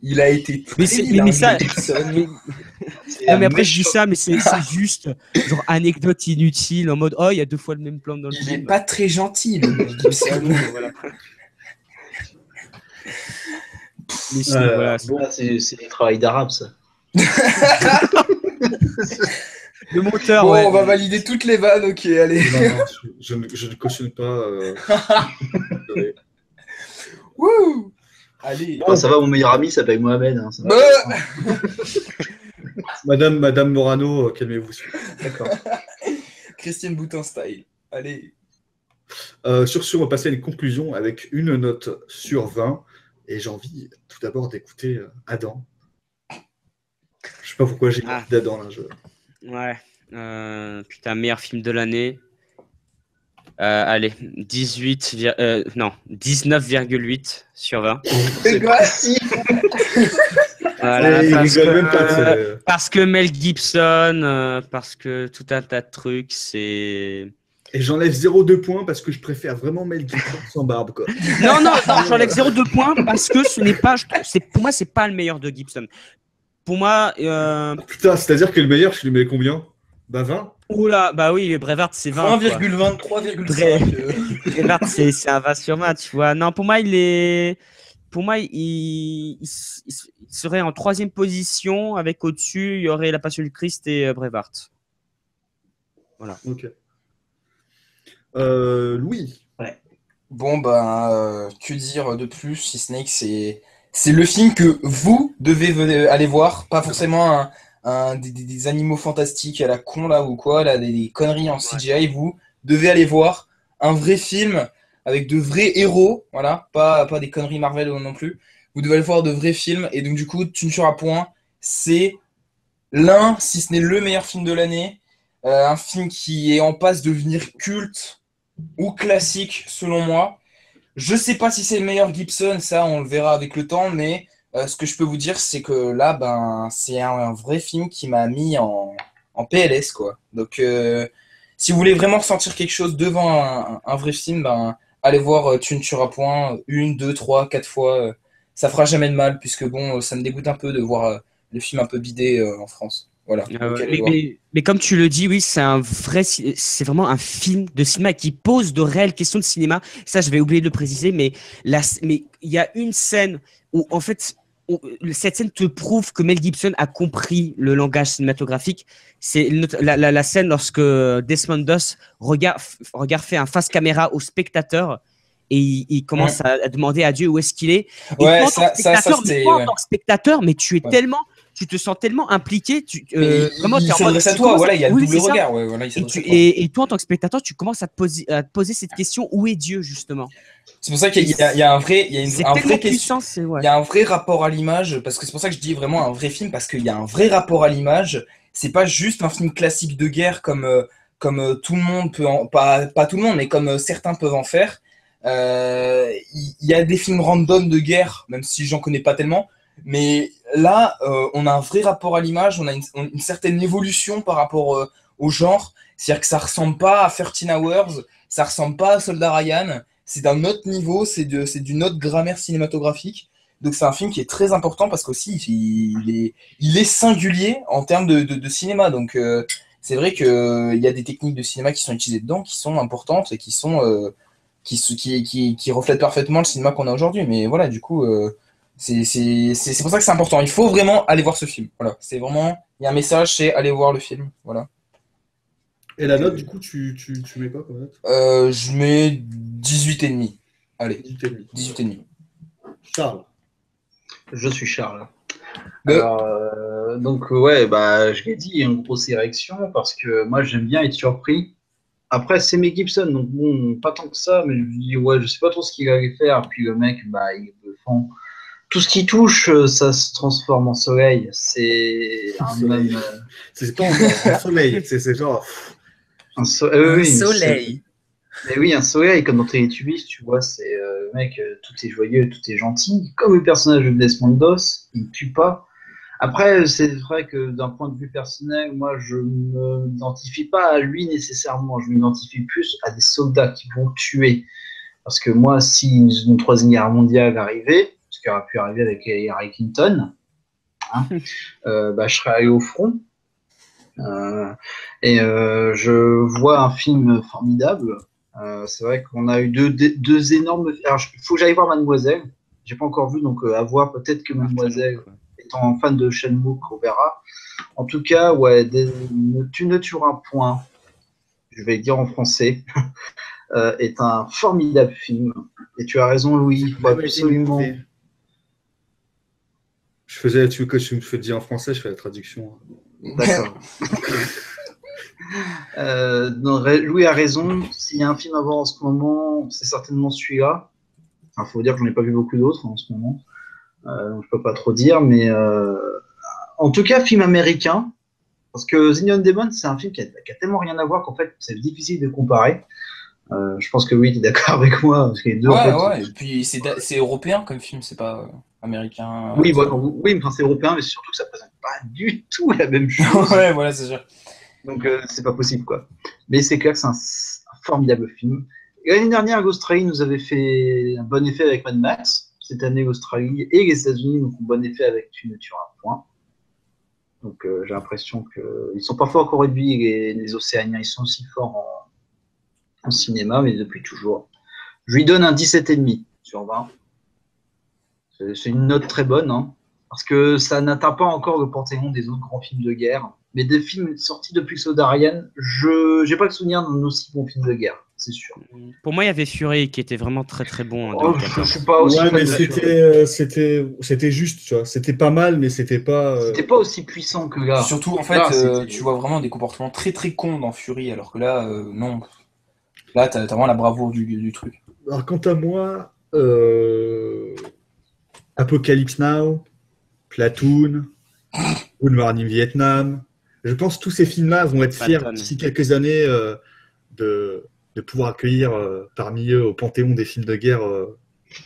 Il a été très vilain. Mais après, je dis ça, mais c'est juste genre anecdote inutile en mode oh, il y a 2 fois le même plan dans le Il film. est pas très gentil, le Mel Gibson. Voilà. Mais sinon, voilà, Bon, là, c'est du travail d'arabe, ça. le monteur, Bon, ouais. on va valider toutes les vannes, ok, allez. Non, je ne cautionne pas. Wouh. Allez. Bon, ça va, mon meilleur ami s'appelle Mohamed. Hein, ça va. Madame Morano, calmez-vous. D'accord. Christiane Boutin style. Allez. Sur ce, on va passer à une conclusion avec une note sur 20. Et j'ai envie tout d'abord d'écouter Adam. Je sais pas pourquoi j'ai écouté d'Adam là. Ouais. Putain, meilleur film de l'année. Allez, 19,8 sur 20. C'est quoi? Voilà, Et parce que Mel Gibson, parce que tout un tas de trucs, c'est... Et j'enlève 0,2 points parce que je préfère vraiment Mel Gibson sans barbe, quoi. Non, j'enlève 0,2 points parce que ce n'est pas... Pour moi, c'est pas le meilleur de Gibson. Pour moi... Putain, c'est-à-dire que le meilleur, je lui mets combien? Bah 20. Oula, bah oui, Braveheart, c'est 20. 1,23,5. Braveheart, c'est un 20 sur 20, tu vois. Non, pour moi, il serait en 3e position. Avec au-dessus, il y aurait La Passion du Christ et Braveheart. Voilà. Ok. Louis. Ouais. Bon, que dire de plus, si ce n'est que c'est le film que vous devez aller voir, pas forcément des animaux fantastiques à la con là ou quoi, là, des conneries en CGI. Vous devez aller voir un vrai film avec de vrais héros, voilà, pas des conneries Marvel non plus. Vous devez aller voir de vrais films, et donc du coup, Tu ne tueras point, c'est l'un, si ce n'est le meilleur film de l'année, un film qui est en passe de devenir culte ou classique selon moi. Je sais pas si c'est le meilleur Gibson, ça on le verra avec le temps, mais ce que je peux vous dire, c'est que là, c'est un vrai film qui m'a mis en PLS, quoi. Donc, si vous voulez vraiment ressentir quelque chose devant un vrai film, allez voir Tu ne tueras point 1, 2, 3, 4 fois. Ça fera jamais de mal, puisque bon, ça me dégoûte un peu de voir le film un peu bidé en France. Voilà. Donc, mais comme tu le dis, oui, c'est vraiment un film de cinéma qui pose de réelles questions de cinéma. Ça, je vais oublier de le préciser, mais il y a une scène où, en fait, cette scène te prouve que Mel Gibson a compris le langage cinématographique. C'est la scène lorsque Desmond Doss fait un face caméra au spectateur et il commence à demander à Dieu où est-ce qu'il est. Et ouais, en tant que spectateur, mais tu es tellement... Tu te sens tellement impliqué. Vraiment, il s'adresse à toi, voilà, il y a le double regard. Ouais, voilà, et toi, en tant que spectateur, tu commences à te poser cette question, où est Dieu, justement? C'est pour ça qu'il y a un vrai, il y a un vrai question. Il y a un vrai rapport à l'image, parce que c'est pour ça que je dis vraiment un vrai film, parce qu'il y a un vrai rapport à l'image. C'est pas juste un film classique de guerre comme tout le monde peut pas tout le monde, mais comme certains peuvent en faire. Il y a des films random de guerre, même si j'en connais pas tellement. Mais là, on a un vrai rapport à l'image, on a une certaine évolution par rapport au genre. C'est-à-dire que ça ressemble pas à 13 Hours, ça ressemble pas à Soldat Ryan, c'est d'un autre niveau, c'est d'une autre grammaire cinématographique. Donc c'est un film qui est très important parce qu'aussi il est singulier en termes de cinéma. Donc c'est vrai qu'il y a des techniques de cinéma qui sont utilisées dedans, qui sont importantes et qui reflètent parfaitement le cinéma qu'on a aujourd'hui. Mais voilà, du coup, c'est pour ça que c'est important. Il faut vraiment aller voir ce film. Voilà, c'est vraiment, il y a un message, c'est aller voir le film. Voilà. Et la note, du coup, tu mets quoi comme note? Je mets 18,5. Allez, 18,5. 18,5. Charles. Je suis Charles. Le- Alors, donc, ouais, bah, je l'ai dit, une grosse érection parce que moi, j'aime bien être surpris. Après, c'est Mel Gibson, donc bon, pas tant que ça, mais je me dis, ouais, je sais pas trop ce qu'il allait faire. Puis le mec, bah, il est bluffant. Tout ce qui touche, ça se transforme en soleil. C'est un Soleil. homme. C'est pas un soleil, c'est genre. Un Oui, soleil. mais oui, un soleil, comme dans Télétubbies, tu vois, c'est le mec, tout est joyeux, tout est gentil. Comme le personnage de Desmond Doss, il ne tue pas. Après, c'est vrai que d'un point de vue personnel, moi, je ne m'identifie pas à lui nécessairement. Je m'identifie plus à des soldats qui vont tuer. Parce que moi, si une troisième guerre mondiale arrivait, ce qui aurait pu arriver avec Hillary Clinton, hein, bah, je serais allé au front. Je vois un film formidable. C'est vrai qu'on a eu deux énormes. Alors, il faut que j'aille voir Mademoiselle. J'ai pas encore vu, donc à voir. Peut-être que Mademoiselle, étant fan de Shenmue, on verra. En tout cas, ouais, Tu ne tueras point, je vais le dire en français, est un formidable film. Et tu as raison, Louis, il faut absolument. Tu veux que je me dire en français, je fais la traduction. D'accord. Non, Louis a raison. S'il y a un film à voir en ce moment, c'est certainement celui-là. Il faut dire que j'en ai pas vu beaucoup d'autres en ce moment. Donc je peux pas trop dire, mais en tout cas, film américain. Parce que Neon Demon, c'est un film qui a tellement rien à voir qu'en fait, c'est difficile de comparer. Je pense que oui, tu es d'accord avec moi. Parce que les deux, Ouais, en fait, ouais. Et puis c'est européen comme film, c'est pas américain. oui, oui, enfin, c'est européen, mais surtout que ça présente pas du tout la même chose. Ouais, voilà, c'est sûr. Donc c'est pas possible, quoi. Mais c'est clair que c'est un formidable film. Et l'année dernière, l'Australie nous avait fait un bon effet avec Mad Max. Cette année, l'Australie et les États-Unis nous font bon effet avec Tu ne tueras point. Donc j'ai l'impression qu'ils sont parfois encore réduits, les Océaniens, ils sont aussi forts en cinéma, mais depuis toujours. Je lui donne un 17,5 sur 20. C'est une note très bonne, hein, parce que ça n'atteint pas encore le panthéon des autres grands films de guerre. Mais des films sortis depuis Soldat Ryan, je n'ai pas le souvenir d'un aussi bon film de guerre, c'est sûr. Pour moi, il y avait Fury qui était vraiment très très bon en Oh, 2014. je suis pas aussi Ouais, fan mais de Fury. c'était juste, tu vois. C'était pas mal, mais c'était pas. C'était pas aussi puissant que là. Surtout, en fait, Là, c'était- tu vois vraiment des comportements très très cons dans Fury, alors que là, non. Là, t'as vraiment la bravoure du truc. Alors, quant à moi, Apocalypse Now, Platoon, Good Morning Vietnam, je pense que tous ces films-là vont être fiers Patton. d'ici quelques années de pouvoir accueillir parmi eux au panthéon des films de guerre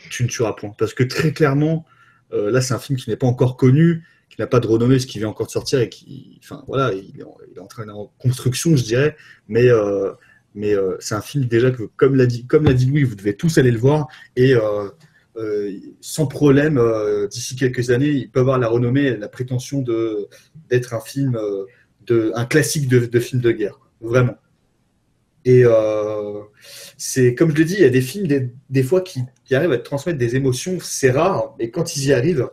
Tu ne tueras point. Parce que très clairement, là, c'est un film qui n'est pas encore connu, qui n'a pas de renommée, ce qui vient encore de sortir et qui, enfin, voilà, il est en train en construction, je dirais, mais c'est un film déjà que, comme l'a dit Louis, vous devez tous aller le voir et sans problème, d'ici quelques années, il peut avoir la renommée et la prétention d'être un film, un classique de film de guerre, vraiment. Et c'est comme je l'ai dit, il y a des films des fois qui arrivent à te transmettre des émotions, c'est rare, et quand ils y arrivent,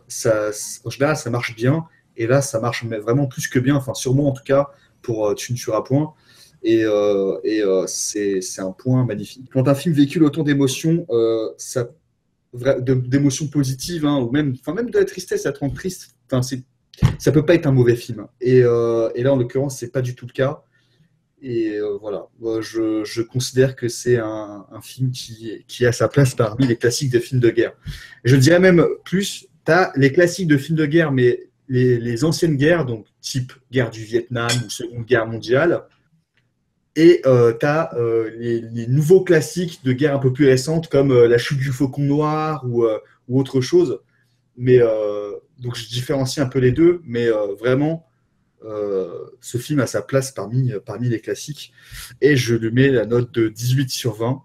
en général, ça marche bien. Et là, ça marche vraiment plus que bien, enfin sur moi en tout cas, pour Tu ne tueras point. Et c'est un point magnifique. Quand un film véhicule autant d'émotions, d'émotions positives, hein, ou même de la tristesse, ça te rend triste. Enfin, ça peut pas être un mauvais film. Et là, en l'occurrence, c'est pas du tout le cas. Et voilà, moi, je considère que c'est un film qui a sa place parmi les classiques de films de guerre. Et je dirais même plus, tu as les classiques de films de guerre, mais les anciennes guerres, donc type guerre du Vietnam ou Seconde Guerre mondiale, et tu as les nouveaux classiques de guerre un peu plus récentes, comme La chute du Faucon Noir ou autre chose. Mais donc je différencie un peu les deux, mais vraiment, ce film a sa place parmi les classiques. Et je lui mets la note de 18 sur 20.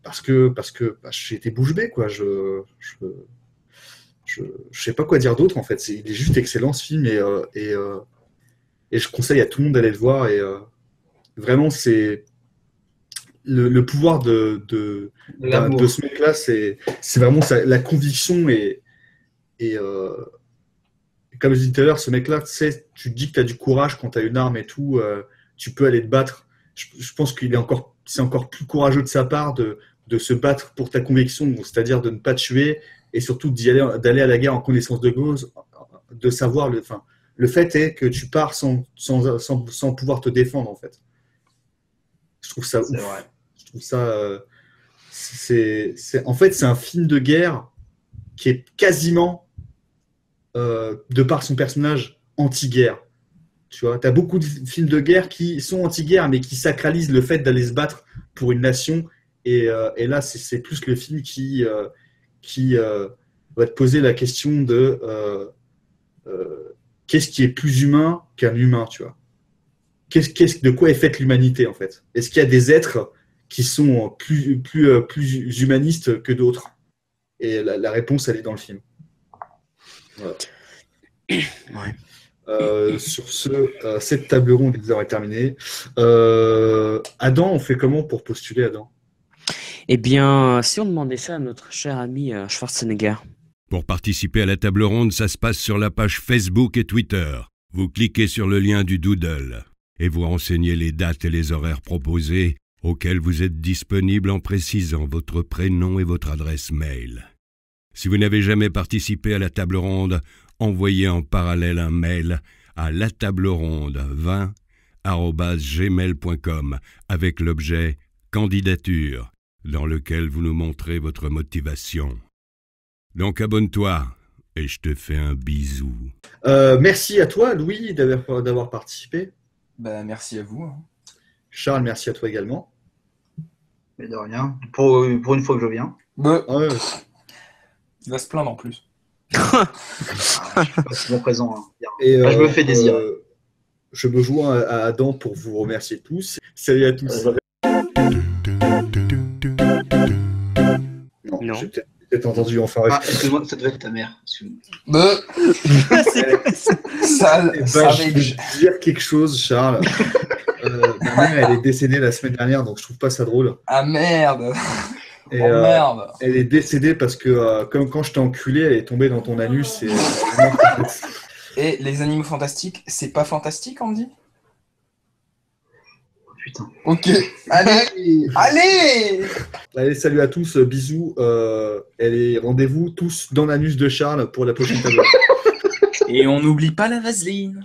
Parce que bah, j'ai été bouche bée, quoi. Je sais pas quoi dire d'autre, en fait. Il est juste excellent, ce film. Et je conseille à tout le monde d'aller le voir. Et vraiment, c'est le pouvoir de ce mec-là. C'est vraiment la conviction. Et comme je disais tout à l'heure, ce mec-là, tu sais, tu te dis que tu as du courage quand tu as une arme et tout. Tu peux aller te battre. Je pense c'est encore plus courageux de sa part de se battre pour ta conviction, c'est-à-dire de ne pas tuer et surtout d'aller à la guerre en connaissance de cause, de savoir le fait est que tu pars sans pouvoir te défendre, en fait. Je trouve ça ouf. Vrai. Je trouve ça en fait c'est un film de guerre qui est quasiment de par son personnage anti-guerre. Tu vois, tu as beaucoup de films de guerre qui sont anti-guerre, mais qui sacralisent le fait d'aller se battre pour une nation. Et là, c'est plus le film qui va te poser la question de qu'est-ce qui est plus humain qu'un humain, tu vois. De quoi est faite l'humanité, en fait? Est-ce qu'il y a des êtres qui sont plus humanistes que d'autres? Et la réponse, elle est dans le film. Voilà. Ouais. Sur cette table ronde est terminée. Adam, on fait comment pour postuler, Adam? Eh bien, si on demandait ça à notre cher ami Schwarzenegger. Pour participer à la table ronde, ça se passe sur la page Facebook et Twitter. Vous cliquez sur le lien du Doodle et vous renseignez les dates et les horaires proposés auxquels vous êtes disponible en précisant votre prénom et votre adresse mail. Si vous n'avez jamais participé à la table ronde, envoyez en parallèle un mail à latableronde20@gmail.com avec l'objet « Candidature » dans lequel vous nous montrez votre motivation. Donc abonne-toi et je te fais un bisou. Merci à toi, Louis, d'avoir participé. Bah, merci à vous. Charles, merci à toi également. Mais de rien. Pour une fois que je viens. Bah, Ouais. il va se plaindre en plus. Je suis pas souvent présent. Hein. Et, je me fais désir. Je me joins à Adam pour vous remercier tous. Salut à tous. Non. J'ai peut-être entendu enfin. Excuse-moi, ça devait être ta mère. Bah, sale, Je savage. vais dire quelque chose, Charles. Ma mère, elle est décédée la semaine dernière, donc je trouve pas ça drôle. Ah merde. Et, Oh merde. elle est décédée parce que, comme quand je t'ai enculé, elle est tombée dans ton anus. Et, Et les animaux fantastiques, c'est pas fantastique, on dit? Putain. Ok. Allez. Allez. allez, salut à tous, bisous. Rendez-vous tous dans l'anus de Charles pour la prochaine table. Et on n'oublie pas la vaseline.